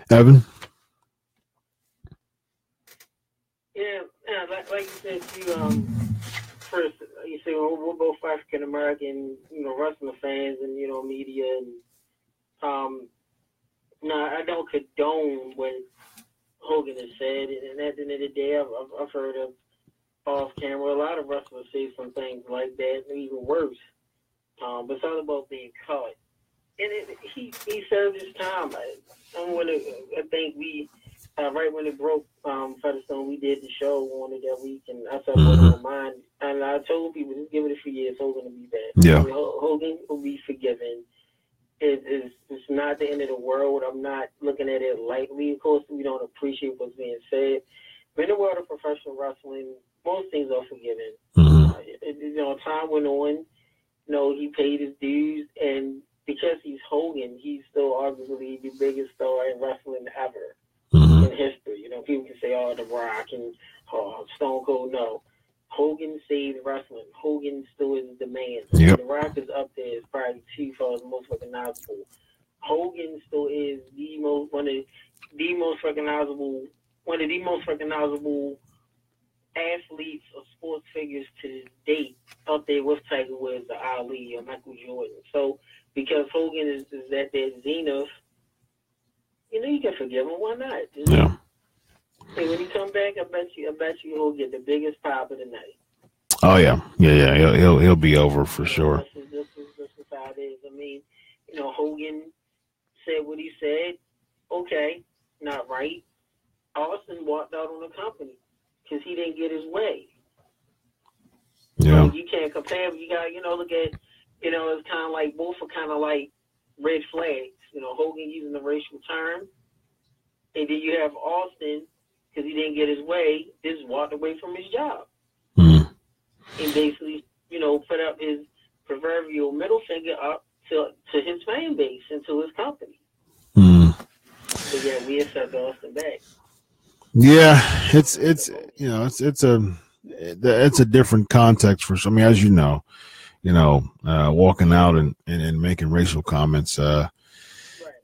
Evan? Yeah, like you said, first, you say, well, we're both African American, wrestling fans and, media. And, no, I don't condone what Hogan has said. And at the end of the day, I've heard of off camera a lot of wrestlers say some things like that, and even worse. But it's all about being caught. And he served his time. I think we. Right when it broke Featherstone, we did the show on it that week, and I started working on mine. And I told people, just give it a few years, Hogan will be back. Yeah. I mean, Hogan will be forgiven. It's not the end of the world. I'm not looking at it lightly. Of course, we don't appreciate what's being said. But in the world of professional wrestling, most things are forgiven. Mm-hmm. Time went on. He paid his dues, and because he's Hogan, he's still arguably the biggest star in wrestling ever. In history. People can say, The Rock and Stone Cold. No. Hogan saved wrestling. Hogan still is the man. Yep. The Rock is up there as probably two for the most recognizable. Hogan still is one of the most recognizable athletes or sports figures to this date, up there with Tiger Woods or Ali or Michael Jordan. So because Hogan is at their zenith, you can forgive him. Why not? Yeah. And when he come back, I bet you he'll get the biggest pop of the night. Oh yeah. He'll be over for sure. This is how it is. I mean, Hogan said what he said. Okay, not right. Austin walked out on the company because he didn't get his way. Yeah. So you can't compare. You got look at it's kind of like both are kind of like red flags. Hogan using the racial term, and then you have Austin because he didn't get his way, just walked away from his job, and basically, put up his proverbial middle finger up to his fan base and to his company. So yeah, we accept Austin back. Yeah, it's a different context for some. I mean, as you know, walking out and making racial comments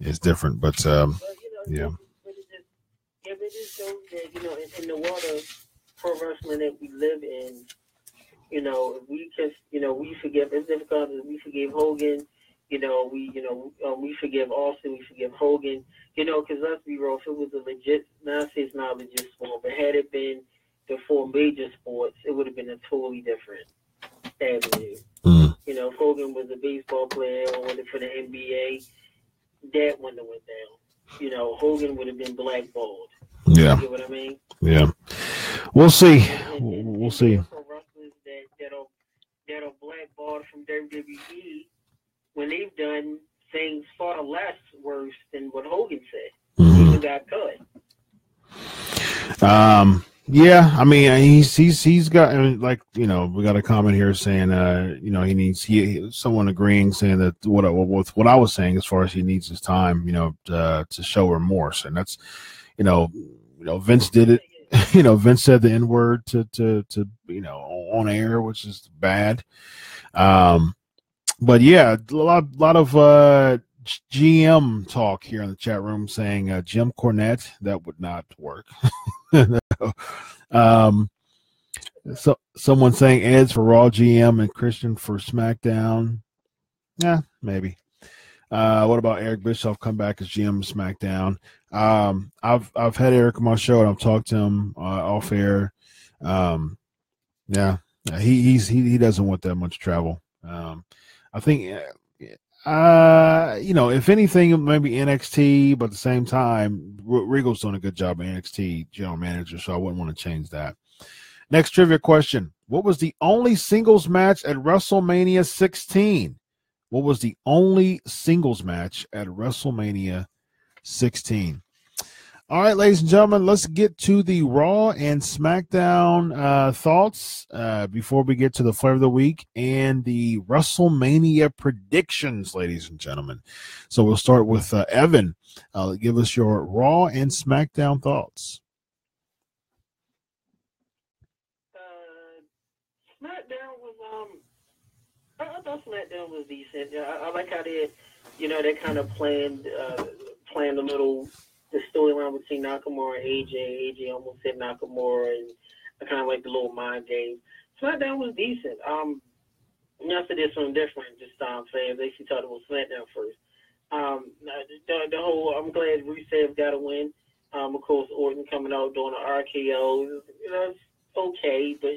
is different, but yeah. But it just shows that in the world of pro wrestling that we live in, if we just we forgive. It's difficult. We forgave Hogan. We forgive Austin, we forgive Hogan, because let's be real, if it was a legit, now I say it's not a legit sport, but had it been the four major sports, it would have been a totally different avenue. If Hogan was a baseball player or went for the NBA, that wouldn't have went down. Hogan would have been blackballed. Yeah. You get what I mean? Yeah. We'll see. We'll see. For wrestlers that are blackballed from WWE when they've done things far less worse than what Hogan said. He got cut. Yeah, I mean, he's got, we got a comment here saying, he needs someone agreeing, saying that what I was saying as far as he needs his time, to show remorse, and that's, Vince did it. Vince said the N-word to on air, which is bad. But yeah, a lot of GM talk here in the chat room saying Jim Cornette, that would not work. So someone saying Ed's for Raw GM and Christian for SmackDown. Yeah, maybe. What about Eric Bischoff come back as GM of SmackDown? I've had Eric on my show and I've talked to him off air. He doesn't want that much travel. I think if anything, maybe NXT, but at the same time, Regal's doing a good job at NXT general manager, so I wouldn't want to change that. Next trivia question. What was the only singles match at WrestleMania 16? What was the only singles match at WrestleMania 16? All right, ladies and gentlemen, let's get to the Raw and SmackDown thoughts before we get to the flavor of the week and the WrestleMania predictions, ladies and gentlemen. So we'll start with Evan. Give us your Raw and SmackDown thoughts. SmackDown was I thought SmackDown was decent. I like how they kind of planned a little. The storyline between Nakamura and AJ. AJ almost hit Nakamura, and I kind of like the little mind game. SmackDown was decent. Yesterday did something different this time. Fans actually talked about SmackDown first. The whole, I'm glad Rusev got a win. Of course, Orton coming out doing an RKO. It's okay, but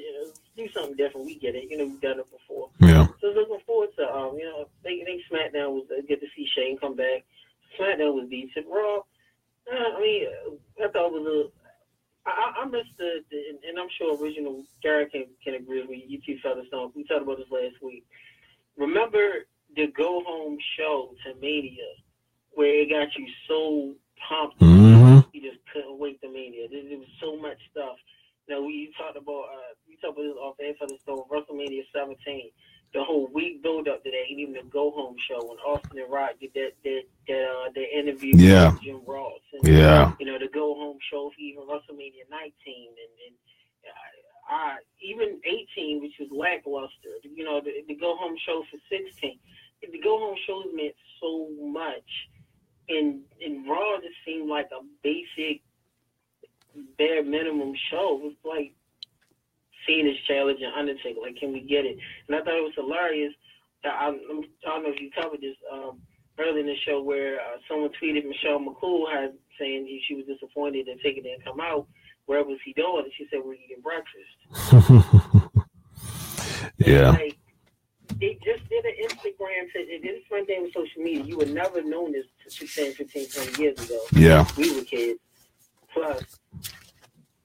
do something different. We get it. We've done it before. Yeah. So looking forward to I think SmackDown was good to see Shane come back. SmackDown was decent. Raw. I thought it was I missed and I'm sure original Garrett can agree with me. You two Featherstone. We talked about this last week. Remember the go home show to Mania, where it got you so pumped, you just couldn't wait to Mania. There was so much stuff. We talked about this off the Featherstone, WrestleMania 17. The whole week build up to that, and even the go home show when Austin and Rock did that interview with Jim Ross. And, the go home show for even WrestleMania 19 and even 18, which was lackluster. The go home show for 16. The go home shows meant so much, and Raw just seemed like a basic, bare minimum show. It was like Cena's challenge and Undertaker. Like, can we get it? And I thought it was hilarious. I don't know if you covered this early in the show where someone tweeted Michelle McCool had saying she was disappointed that Taker didn't come out. Where was he doing? And she said, we're eating breakfast. Yeah. Like, they just did an Instagram. This is one thing with social media. You would never have known this 10, 15, 20 years ago. Yeah. We were kids. Plus,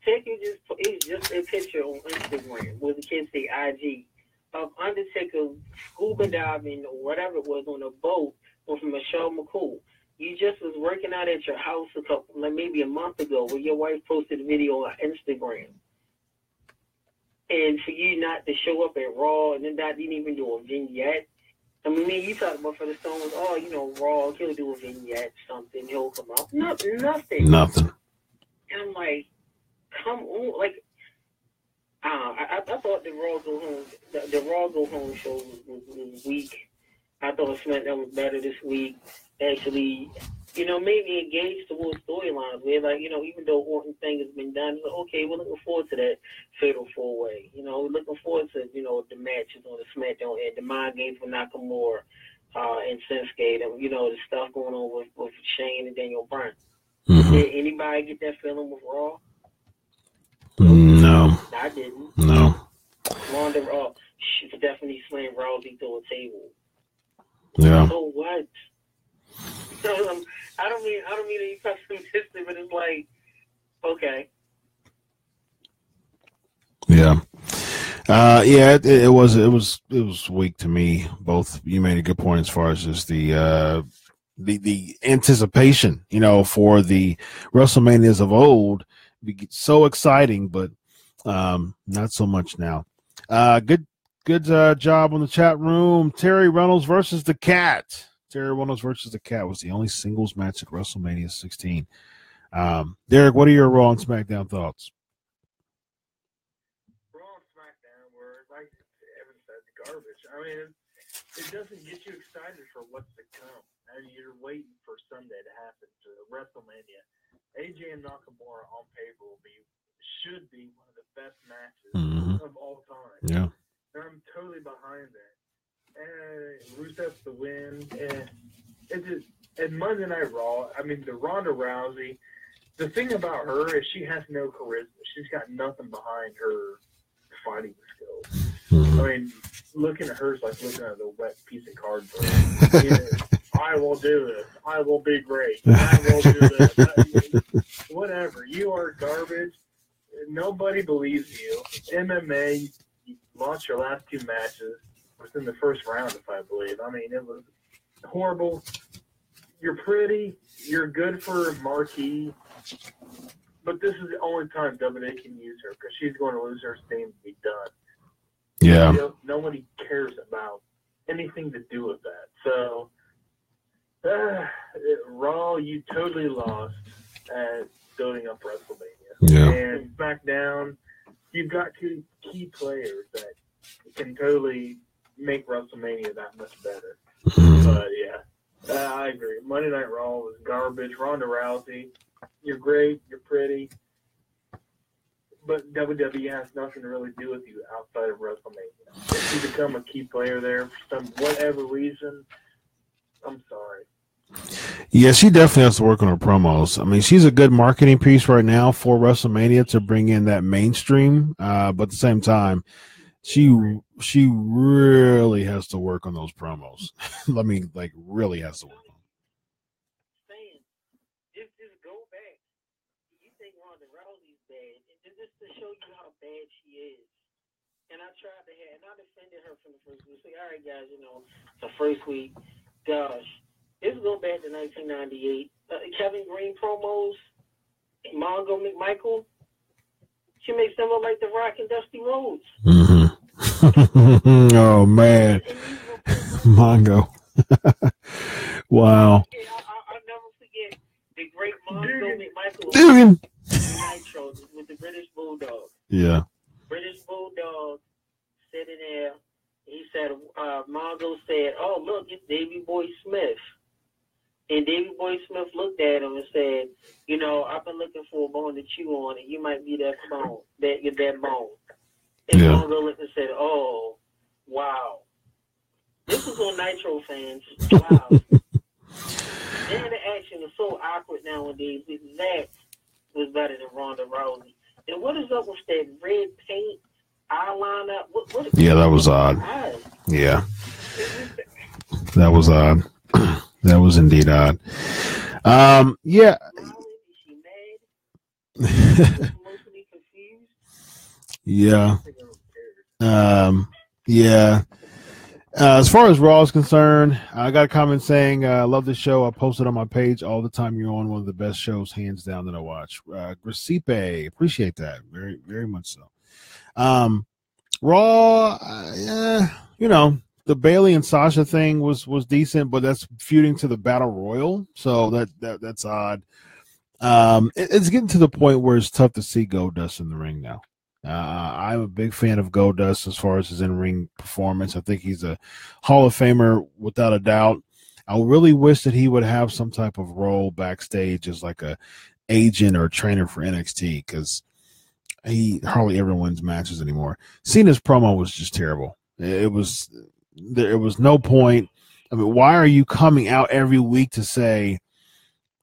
it's just a picture on Instagram where the kids say IG of Undertaker scuba diving or whatever it was on a boat with Michelle McCool. You just was working out at your house maybe a month ago where your wife posted a video on Instagram. And for you not to show up at Raw and then not didn't even do a vignette. I mean, you talked about for the Stones, Raw, he'll do a vignette, something, he'll come out. Nothing. And I'm like, come on, like, I thought the Raw Go Home show was weak. I thought SmackDown was better this week. Actually, maybe engaged towards storylines where, like, even though Orton thing has been done, like, okay, we're looking forward to that Fatal 4-Way. We're looking forward to, the matches on the SmackDown and the mind games with Nakamura. and Shinsuke, and the stuff going on with Shane and Daniel Bryan. Mm-hmm. Did anybody get that feeling with Raw? No. I didn't. No. Ronda Stephanie slammed Rousey through a table. Yeah. So what? I don't mean to be pessimistic, but it's like, okay. Yeah. It was weak to me. Both, you made a good point as far as just the anticipation, for the WrestleManias of old, so exciting, but not so much now. Good job on the chat room. Terry Reynolds versus the Cat. Terry Reynolds versus the Cat was the only singles match at WrestleMania 16. Derek, what are your Raw and SmackDown thoughts? Garbage. I mean, it doesn't get you excited for what's to come. I mean, you're waiting for Sunday to happen to WrestleMania. AJ and Nakamura on paper should be one of the best matches of all time. Yeah, I'm totally behind that. And Rusev's the win. And it just at Monday Night Raw. I mean, the Ronda Rousey. The thing about her is she has no charisma. She's got nothing behind her fighting skills. I mean, looking at her is like looking at a wet piece of cardboard. I will do this. I will be great. I will do this. I mean, whatever. You are garbage. Nobody believes you. MMA, you lost your last two matches within the first round, if I believe. I mean, it was horrible. You're pretty. You're good for marquee. But this is the only time WWE can use her because she's going to lose her steam and be done. yeah. Nobody cares about anything to do with that. So, Raw, you totally lost at building up WrestleMania. Yeah. And SmackDown, you've got two key players that can totally make WrestleMania that much better. But, yeah, I agree. Monday Night Raw was garbage. Ronda Rousey, you're great. You're pretty. But WWE has nothing to really do with you outside of WrestleMania. If you become a key player there for some whatever reason, I'm sorry. Yeah, she definitely has to work on her promos. I mean, she's a good marketing piece right now for WrestleMania to bring in that mainstream. But at the same time, she really has to work on those promos. I mean, like, really has to work on them. Just go back. You think Ronda Rousey's bad, and just to show you how bad she is. And I tried to and I defended her from the first week. Say, all right, guys, the first week, gosh, let's go back to 1998. Kevin Green promos, Mongo McMichael. She makes them look like The Rock and Dusty Rhodes. Oh man, Mongo. Wow. I'll never forget the great Mongo McMichael Nitro with the British Bulldog. Yeah. British Bulldog sitting there. He said, Mongo said, "Oh, look, it's Davey Boy Smith." And Davey Boy Smith looked at him and said, I've been looking for a bone to chew on, and you might be that bone, that bone. And Mongo looked and said, "Oh, wow." This was on Nitro, fans. Wow. And the action is so awkward nowadays. That was better than Ronda Rousey. And what is up with that red paint eyeliner? Yeah, that was odd. Yeah. That was odd. That was indeed odd. Yeah. Yeah. Yeah. As far as Raw is concerned, I got a comment saying, I love this show. I post it on my page all the time. You're on one of the best shows, hands down, that I watch. Grecipe, appreciate that. Very, very much so. Raw, the Bailey and Sasha thing was decent, but that's feuding to the Battle Royal, so that's odd. It's getting to the point where it's tough to see Goldust in the ring now. I'm a big fan of Goldust as far as his in-ring performance. I think he's a Hall of Famer without a doubt. I really wish that he would have some type of role backstage as like a agent or a trainer for NXT, because he hardly ever wins matches anymore. Cena's promo was just terrible. There was no point. I mean, why are you coming out every week to say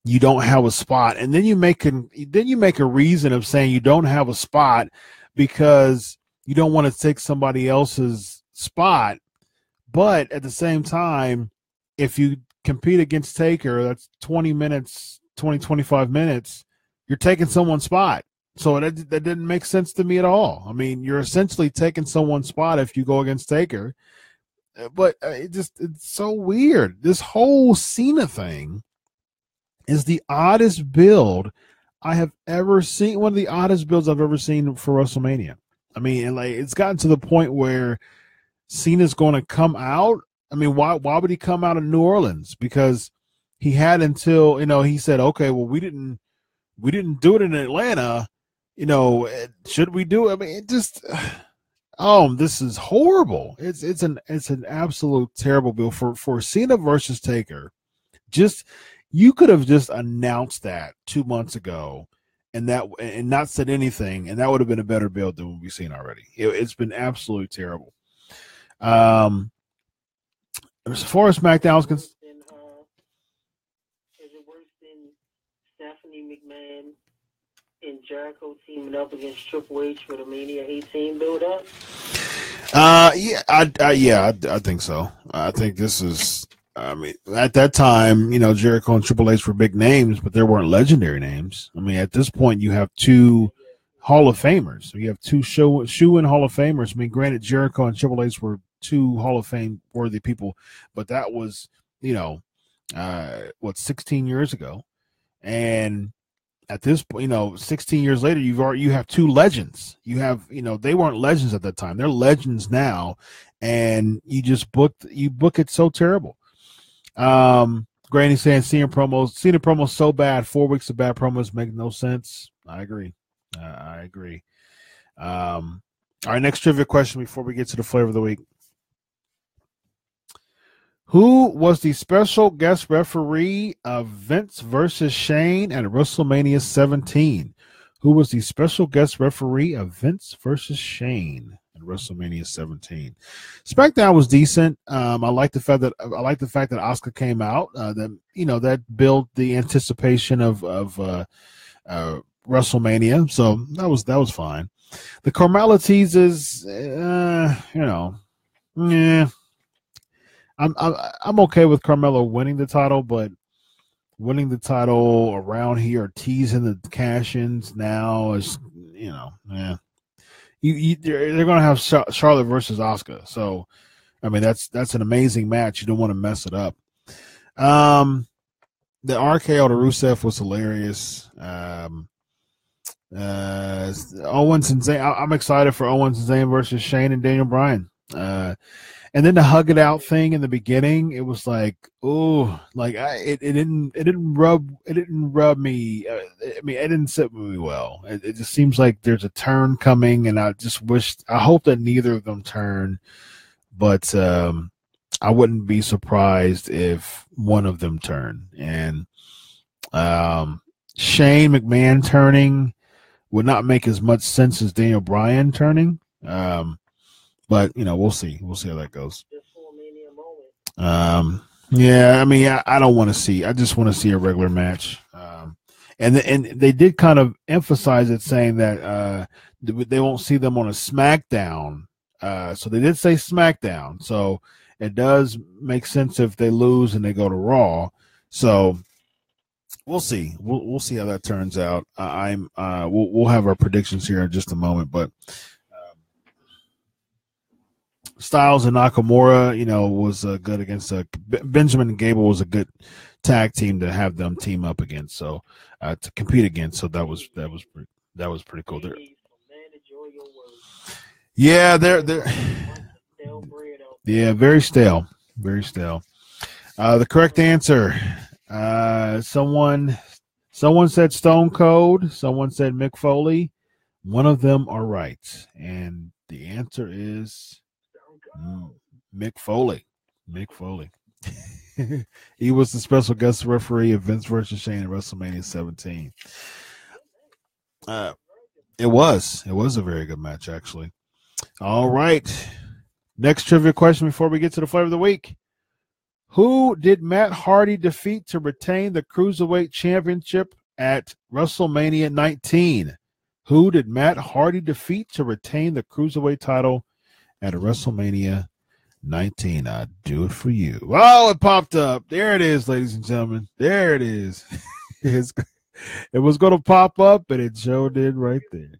you don't have a spot, and then you make a reason of saying you don't have a spot because you don't want to take somebody else's spot, but at the same time, if you compete against Taker, that's 25 minutes, you're taking someone's spot. So that didn't make sense to me at all. I mean, you're essentially taking someone's spot if you go against Taker, but it's so weird. This whole Cena thing is the oddest build I have ever seen. One of the oddest builds I've ever seen for WrestleMania. I mean, and it's gotten to the point where Cena's going to come out. I mean, why would he come out of New Orleans? Because he had until, he said, okay, well, we didn't do it in Atlanta. Should we do it? I mean, it just, this is horrible. It's an absolute terrible build for Cena versus Taker. You could have just announced that 2 months ago and not said anything, and that would have been a better build than what we've seen already. It's been absolutely terrible. As far as SmackDown's concerned, is it worse than Stephanie McMahon and Jericho teaming up against Triple H for the Mania 18 build-up? I think so. I think this is. I mean, at that time, Jericho and Triple H were big names, but there weren't legendary names. I mean, at this point, you have two Hall of Famers. So you have two shoe-in Hall of Famers. I mean, granted, Jericho and Triple H were two Hall of Fame worthy people, but that was, 16 years ago. And at this point, 16 years later, you have two legends. You have, they weren't legends at that time. They're legends now, and you book it so terrible. Granny saying Cena promos so bad. 4 weeks of bad promos make no sense. I agree. All right, next trivia question before we get to the flavor of the week. Who was the special guest referee of Vince versus Shane at WrestleMania 17? Who was the special guest referee of Vince versus Shane at WrestleMania 17? SmackDown was decent. I like the fact that Asuka came out. That built the anticipation of WrestleMania. So that was fine. The Carmella teases, I'm okay with Carmella winning the title, but winning the title around here or teasing the cash-ins now is, they're going to have Charlotte versus Asuka. So, I mean, that's an amazing match. You don't want to mess it up. The RKO to Rusev was hilarious. Owens and Zayn. I'm excited for Owens and Zayn versus Shane and Daniel Bryan. And then the hug it out thing in the beginning, it was like, it didn't rub me. I mean, it didn't sit with me well. It just seems like there's a turn coming, and I hope that neither of them turn, but I wouldn't be surprised if one of them turn. And Shane McMahon turning would not make as much sense as Daniel Bryan turning. But we'll see. We'll see how that goes. Yeah, I mean, I don't want to see. I just want to see a regular match. And they did kind of emphasize it, saying that they won't see them on a SmackDown. So they did say SmackDown. So it does make sense if they lose and they go to Raw. So we'll see. We'll see how that turns out. We'll have our predictions here in just a moment, but. Styles and Nakamura, was good against Benjamin and Gable was a good tag team to have them team up against, so to compete against. So that was pretty cool. They're very stale, very stale. The correct answer, someone said Stone Cold, someone said Mick Foley. One of them are right, and the answer is. Mick Foley. He was the special guest referee of Vince versus Shane at WrestleMania 17. It was a very good match, actually. All right. Next trivia question before we get to the flavor of the week. Who did Matt Hardy defeat to retain the Cruiserweight Championship at WrestleMania 19? Who did Matt Hardy defeat to retain the Cruiserweight title at WrestleMania 19? I'll do it for you. Oh, it popped up. There it is, ladies and gentlemen. There it is. It was going to pop up, and it sure did right there.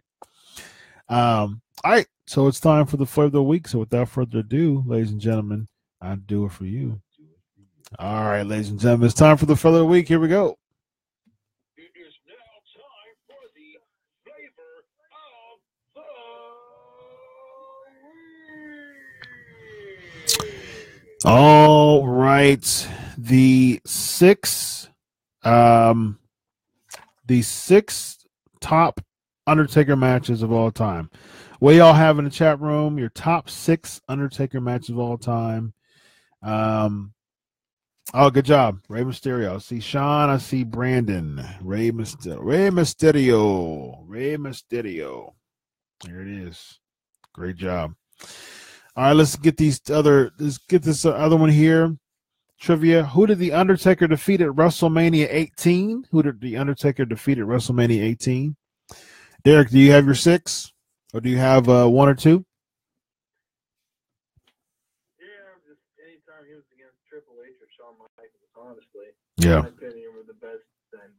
All right, so it's time for the flavor of the week. So without further ado, ladies and gentlemen, I'll do it for you. All right, ladies and gentlemen, it's time for the flavor of the week. Here we go. It is now time for the flavor of the week. All right, the six top Undertaker matches of all time. What y'all have in the chat room? Your top 6 Undertaker matches of all time. Oh, good job, Rey Mysterio. I see Sean. I see Brandon. Rey Mysterio. There it is. Great job. All right, let's get this other one here. Trivia. Who did The Undertaker defeat at WrestleMania 18? Who did The Undertaker defeat at WrestleMania 18? Derek, do you have your 6? Or do you have 1 or 2? Yeah, just anytime he was against Triple H or Shawn Michaels, honestly. Yeah. In my opinion, were the best then.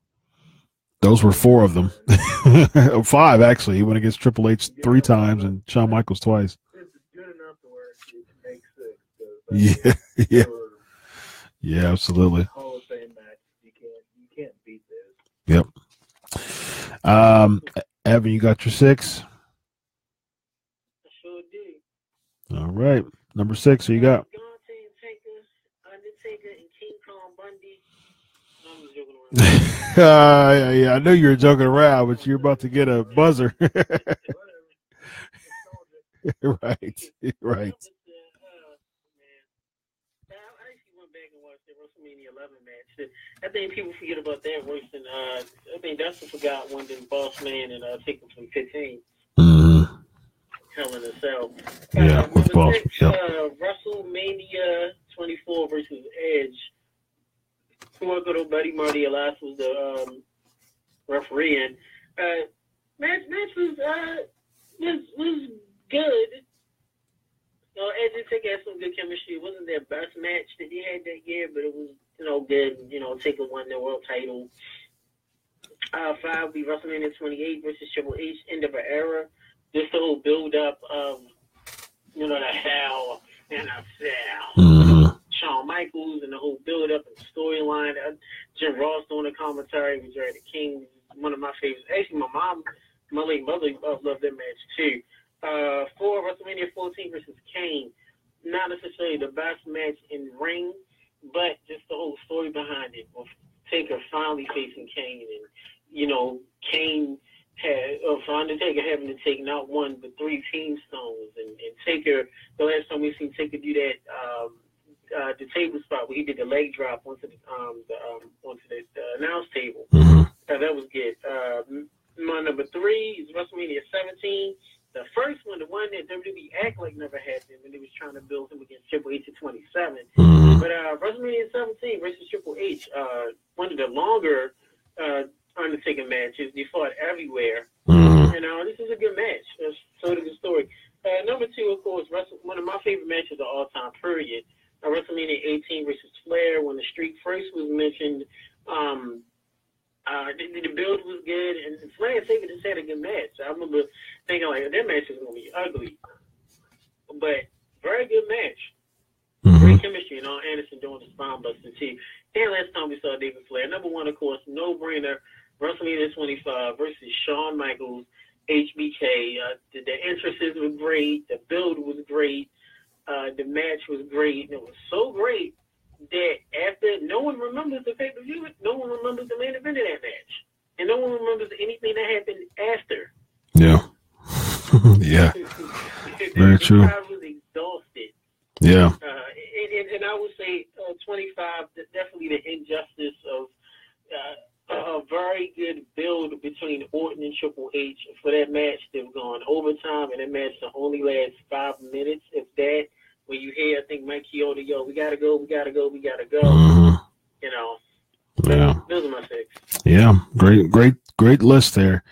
Those were 4 of them. 5, actually. He went against Triple H 3 times and Shawn Michaels twice. It's good enough to where it makes 6. Yeah, absolutely. Hall of Fame match. You can't beat this. Yep. Evan, you got your 6? I sure do. All right. Number 6, who you got? Undertaker, and King Kong Bundy. I'm just joking around. Yeah, I know you were joking around, but you're about to get a buzzer. Right. I actually went back and watched the WrestleMania 11 match. I think people forget about that worse than I think Dustin forgot when the Boss Man and Taker 2015. Mm-hmm. Hell in a Cell. Yeah, with Boss. WrestleMania 24 versus Edge. Who I go to Buddy Marty Elias was the referee, and match was good. Edge and Taker had some good chemistry. It wasn't their best match that they had that year, but it was good. Taker won the world title. 5 will be WrestleMania 28 versus Triple H, end of an era. Just the whole build up of the Hell and a Cell. Mm-hmm. Shawn Michaels and the whole build up and storyline. Jim Ross doing the commentary was Jerry the King. One of my favorites. Actually, my late mother loved that match too. 4 WrestleMania 14 versus Kane. Not necessarily the best match in ring, but just the whole story behind it. With Taker finally facing Kane, and Kane had for Undertaker having to take not 1 but 3 tombstones, and Taker. The last time we seen Taker do that, the table spot where he did the leg drop onto the announce table. Mm-hmm. That was good. My number 3 is WrestleMania 17. The first one, the one that WWE act like never happened when they was trying to build him against Triple H at 27. Mm-hmm. But WrestleMania 17 versus Triple H, one of the longer Undertaker matches. They fought everywhere. Mm-hmm. And this is a good match. That's sort of the story. Number 2, of course, one of my favorite matches of all time, period. WrestleMania 18 versus Flair, when the streak first was mentioned. The build was good, and Flair and Taker just had a good match. I remember thinking, that match is going to be ugly. But very good match. Mm-hmm. Great chemistry, and Anderson doing the spine buster, too. And last time we saw David Flair. Number 1, of course, no-brainer, WrestleMania 25 versus Shawn Michaels, HBK. The entrances were great. The build was great. The match was great. And it was so great that after no one remembers the pay-per-view, no one remembers the main event of that match. And no one remembers anything that happened after. Yeah. Yeah. Very true. I was exhausted. Yeah. And I would say 25, definitely the injustice of a very good build between Orton and Triple H for that match. They've gone overtime, and that match to only last 5 minutes, if that. when you hear, I think Mike Chioda, yo, we gotta go. Mhm. You know, Yeah. those are my 6. Yeah. Great list there.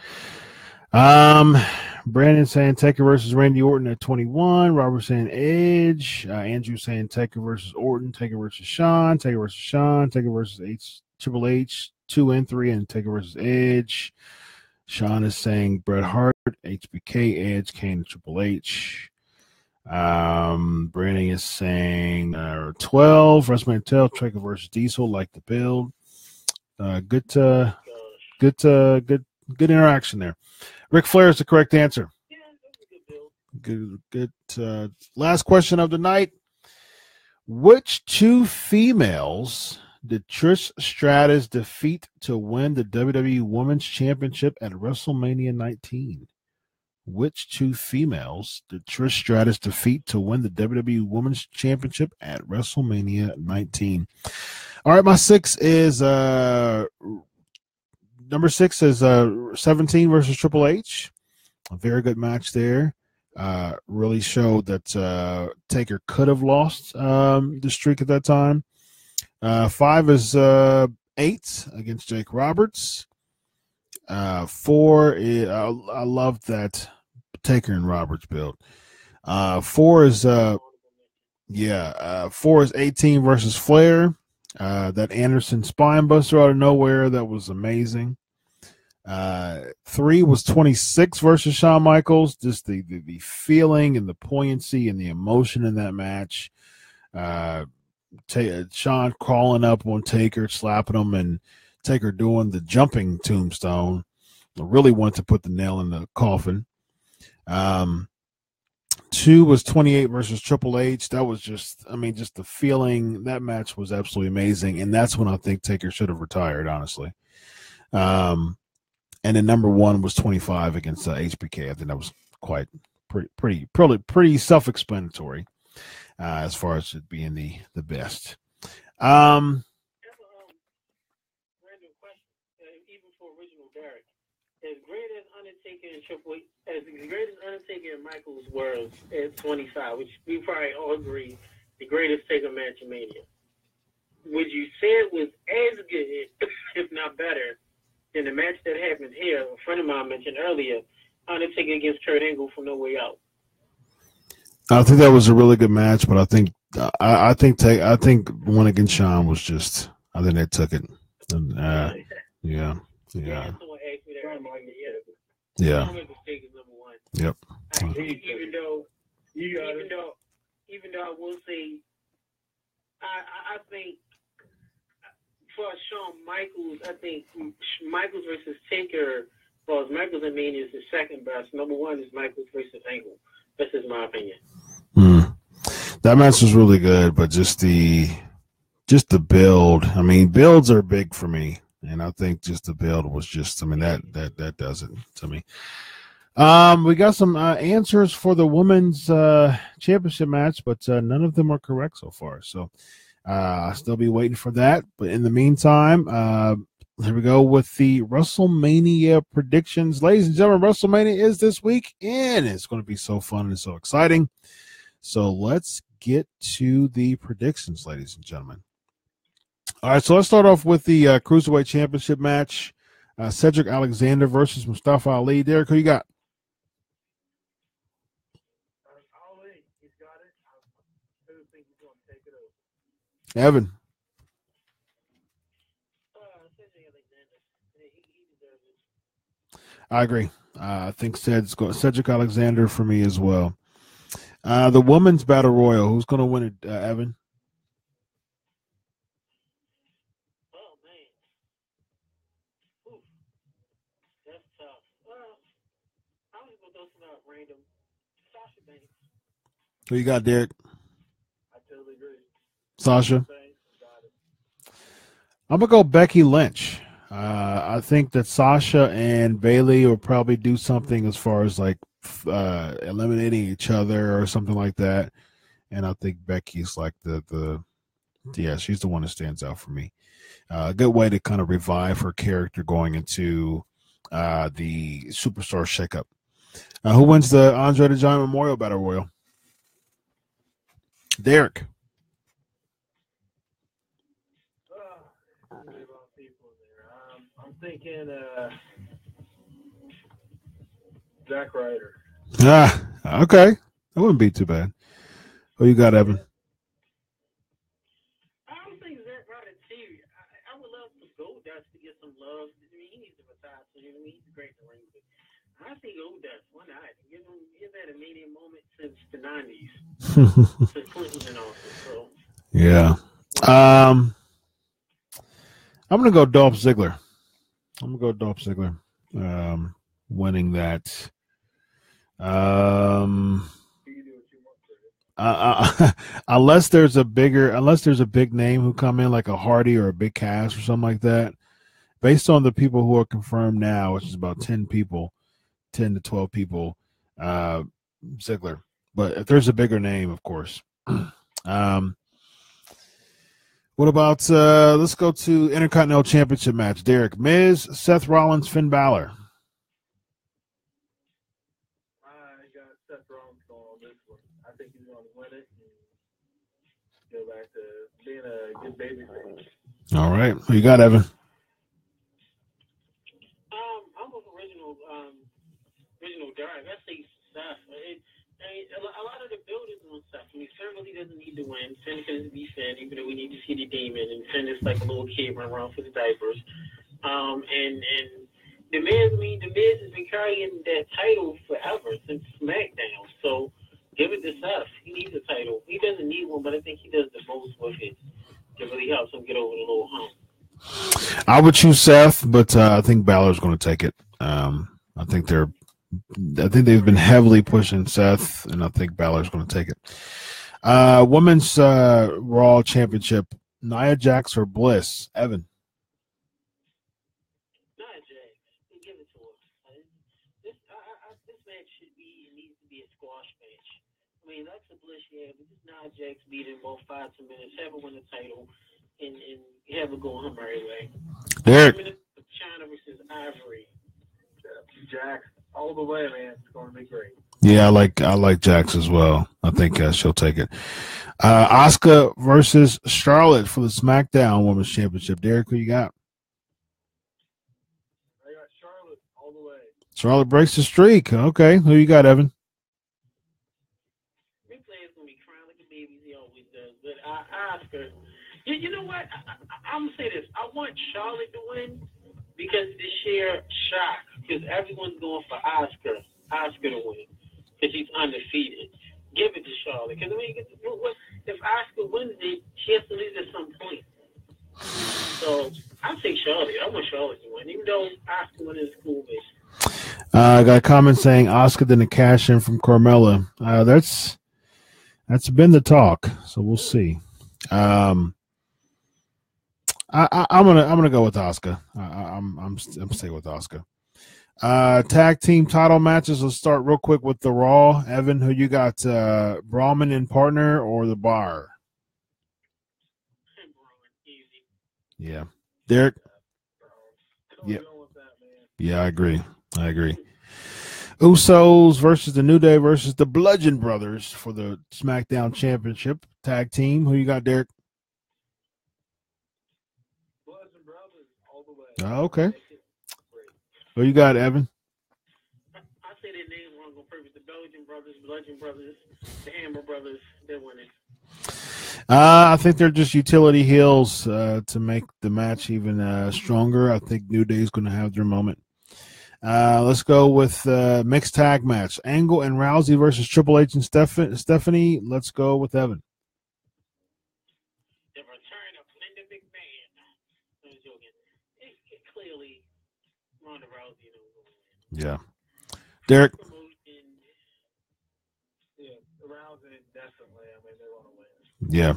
Brandon saying Taker versus Randy Orton at 21. Robert saying Edge. Andrew saying Taker versus Orton. Taker versus Shawn. Taker versus Shawn. Taker versus Triple H 2 and 3, and Taker versus Edge. Shawn is saying Bret Hart, HBK, Edge, Kane, and Triple H. Brandon is saying 12. WrestleMania 12. Taker versus Diesel. Like the build. Good interaction there. Ric Flair is the correct answer. Yeah, that was a good build. Good. Last question of the night. Which 2 females did Trish Stratus defeat to win the WWE Women's Championship at WrestleMania 19? Which 2 females did Trish Stratus defeat to win the WWE Women's Championship at WrestleMania 19? All right, my 6 is number 6 is 17 versus Triple H. A very good match there. Really showed that Taker could have lost the streak at that time. 5 is 8 against Jake Roberts. 4 is, I love that Taker and Roberts build. 4 is 4 is 18 versus Flair. That Anderson spine buster out of nowhere, that was amazing. 3 was 26 versus Shawn Michaels. Just the feeling and the poignancy and the emotion in that match. Shawn crawling up on Taker, slapping him, and Taker doing the jumping tombstone. I really wanted to put the nail in the coffin. 2 was 28 versus Triple H. That was just the feeling. That match was absolutely amazing, and that's when I think Taker should have retired, honestly. And then number 1 was 25 against HBK. I think that was pretty self-explanatory as far as it being the best. Random question, even for original Derek, as great as Undertaker and Michaels were at 25, which we probably all agree the greatest Taker match in Mania, would you say it was as good, if not better, than the match that happened here? A friend of mine mentioned earlier, Undertaker against Kurt Angle from No Way Out. I think that was a really good match, but I think one against Shawn was just. I think they took it. And, yeah. Someone asked me that earlier. Yeah. Undertaker's number 1. Yep. Even though I will say, I think for Shawn Michaels, I think Michaels versus Taker, well, Michaels and Mania is the second best. Number 1 is Michaels versus Angle. This is my opinion. That match was really good, but just the build. I mean, builds are big for me, and I think just the build was just. I mean, that does it to me. We got some answers for the women's championship match, but none of them are correct so far. So I'll still be waiting for that. But in the meantime, here we go with the WrestleMania predictions. Ladies and gentlemen, WrestleMania is this week, and it's going to be so fun and so exciting. So let's get to the predictions, ladies and gentlemen. All right, so let's start off with the Cruiserweight Championship match. Cedric Alexander versus Mustafa Ali. Derek, who you got? Ali, he's got it. I think he's going to take it over. Evan. I agree. I think Cedric Alexander for me as well. The women's battle royal. Who's going to win it, Evan? Oh man, that's tough. I'm just gonna go some random. Sasha Banks. Who you got, Derek? I totally agree. Sasha. I'm gonna go Becky Lynch. I think that Sasha and Bayley will probably do something as far as like eliminating each other or something like that, and I think Becky's like she's the one that stands out for me. A good way to kind of revive her character going into the Superstar Shakeup. Who wins the Andre the Giant Memorial Battle Royal? Derek. I'm thinking Zack Ryder. Okay. That wouldn't be too bad. Who you got, Evan? I don't think Zack Ryder too. I would love for Goldust to get some love. I mean, he needs to retire soon. I mean, he's great in the ring, but I think Goldust, why not? Give that a mania moment since the 90s. Since Clinton's in office. So. Yeah. I'm gonna go Dolph Ziggler. Winning that. Unless there's a big name who come in like a Hardy or a Big Cass or something like that. Based on the people who are confirmed now, which is about 10 to 12 people, Ziggler. But if there's a bigger name, of course. What about let's go to Intercontinental Championship match. Derek, Miz, Seth Rollins, Finn Balor. I got Seth Rollins going on this one. I think he's going to win it and go back to being a good baby face. All right. Who you got, Evan? I'm with original Derek. I say Seth. A lot of the buildings on Seth. I mean, certainly doesn't need to win. Finn can be Finn, even though we need to see the demon. And Finn is like a little kid running around for the diapers. And the Miz has been carrying that title forever since SmackDown. So give it to Seth. He needs a title. He doesn't need one, but I think he does the most with it to really help him get over the little hump. I would choose Seth, but I think Balor's going to take it. I think they've been heavily pushing Seth, and I think Balor's going to take it. Women's Raw Championship, Nia Jax or Bliss? Evan. Nia Jax. Give it to her. This match needs to be a squash match. I mean, that's a Bliss, yeah, but this Nia Jax beat in both 5 to minutes, have her win the title, and have her go her merry way. Derek. China versus Ivory. Jax. All the way, man. It's going to be great. Yeah, I like Jax as well. I think she'll take it. Asuka versus Charlotte for the SmackDown Women's Championship. Derek, who you got? I got Charlotte all the way. Charlotte breaks the streak. Okay, who you got, Evan? Ric Flair's going to be crying like a baby. He always does. But Asuka, you know what? I'm going to say this. I want Charlotte to win because the sheer shock. Because everyone's going for Asuka to win, because she's undefeated. Give it to Charlotte. Because, I mean, if Asuka wins it, she has to lose at some point. So, I'll take Charlotte. I want Charlotte to win, even though Asuka wins is cool. I got a comment saying Asuka didn't cash in from Carmella. That's been the talk, so we'll see. I'm gonna go with Asuka. I'm staying with Asuka. Tag team title matches. Let's start real quick with the Raw. Evan, who you got? Brahman and partner or the Bar? Yeah, Derek. Yeah, I agree. Usos versus the New Day versus the Bludgeon Brothers for the SmackDown Championship tag team. Who you got, Derek? Bludgeon Brothers all the way. Oh, okay. Who you got, Evan? I say their names wrong on purpose. The Belgian Brothers, Bludgeon Brothers, the Hammer Brothers, they're winning. I think they're just utility heels to make the match even stronger. I think New Day is going to have their moment. Let's go with mixed tag match. Angle and Rousey versus Triple H and Stephanie. Let's go with Evan. The return of Linda McMahon. I'm joking. It's clearly Ronda Rousey. Yeah. Derek. Yeah, Rousey definitely. I mean, they want to win. Yeah.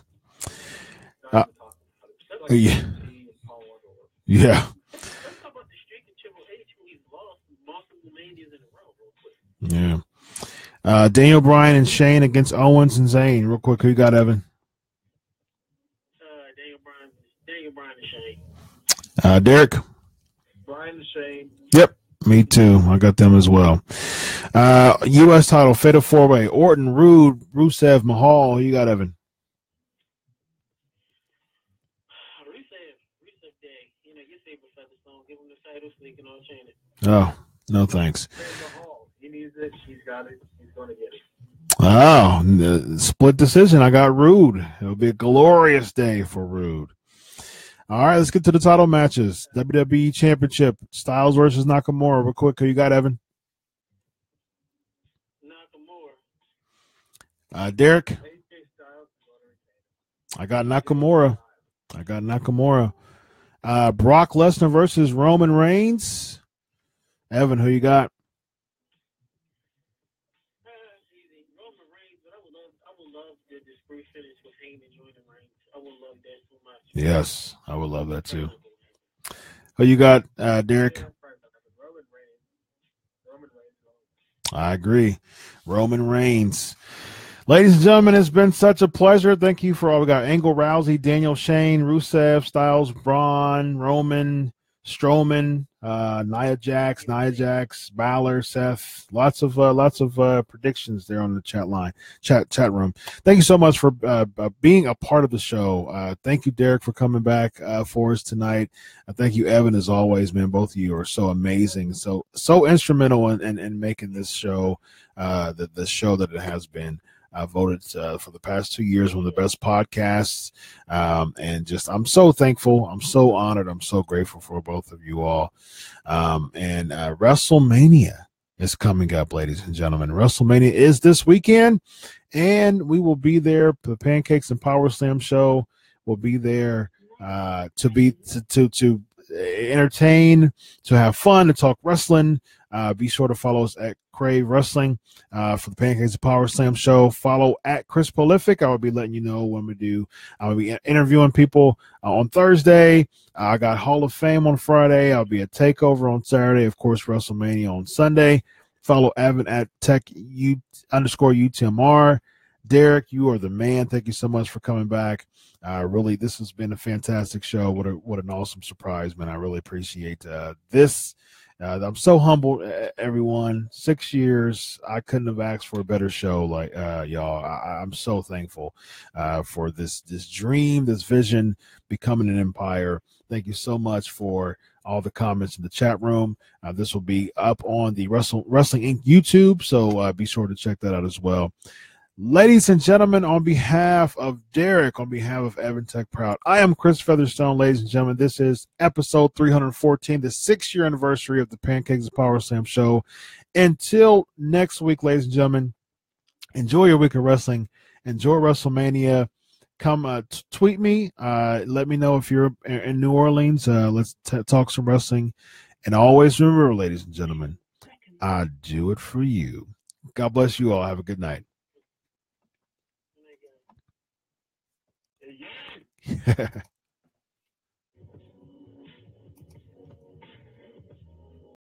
Yeah. Let's talk about the streak of Triple H who he's lost multiple manias in a row real quick. Yeah. Daniel Bryan and Shane against Owens and Zayn. Real quick, who you got, Evan? Daniel Bryan and Shane. Derek? Bryan and Shane. Yep. Me too. I got them as well. U.S. title, Fatal 4-Way. Orton, Rude, Rusev, Mahal. Who you got, Evan? Oh, no thanks. He needs it. She's got it. He's going to get it. Oh, split decision. I got Rude. It'll be a glorious day for Rude. All right, let's get to the title matches. WWE Championship, Styles versus Nakamura. Real quick, who you got, Evan? Nakamura. Derek? I got Nakamura. Brock Lesnar versus Roman Reigns. Evan, who you got? Easy. Roman Reigns, but I would love the discreet finish with Heyman joining Reigns. I would love that so much. Yes, I would love that too. Who you got, Derek? I agree. Roman Reigns. Ladies and gentlemen, it's been such a pleasure. Thank you for all. We got Angle, Rousey, Daniel, Shane, Rusev, Styles, Braun, Roman, Strowman, Nia Jax, Balor, Seth. Lots of predictions there on the chat room. Thank you so much for being a part of the show. Thank you, Derek, for coming back for us tonight. Thank you, Evan, as always, man. Both of you are so amazing, so instrumental in making this show the show that it has been. I voted for the past 2 years one of the best podcasts, and just I'm so thankful. I'm so honored. I'm so grateful for both of you all. And WrestleMania is coming up, ladies and gentlemen. WrestleMania is this weekend, and we will be there. The Pancakes and Powerslam show will be there to entertain, to have fun, to talk wrestling. Be sure to follow us at Crave Wrestling for the Pancakes and Powerslam show. Follow at Chris Prolific. I will be letting you know when we do. I will be interviewing people on Thursday. I got Hall of Fame on Friday. I'll be at Takeover on Saturday. Of course, WrestleMania on Sunday. Follow Evan at Tech_UTMR. Derek, you are the man. Thank you so much for coming back. Really, this has been a fantastic show. What an awesome surprise, man. I really appreciate this. I'm so humbled, everyone. 6 years, I couldn't have asked for a better show like y'all. I'm so thankful for this dream, this vision, becoming an empire. Thank you so much for all the comments in the chat room. This will be up on the Wrestling Inc. YouTube, so be sure to check that out as well. Ladies and gentlemen, on behalf of Derek, on behalf of Evan Tech Proud, I am Chris Featherstone. Ladies and gentlemen, this is episode 314, the 6-year anniversary of the Pancakes and Powerslam show. Until next week, ladies and gentlemen, enjoy your week of wrestling. Enjoy WrestleMania. Come tweet me. Let me know if you're in New Orleans. Let's talk some wrestling. And always remember, ladies and gentlemen, I do it for you. God bless you all. Have a good night.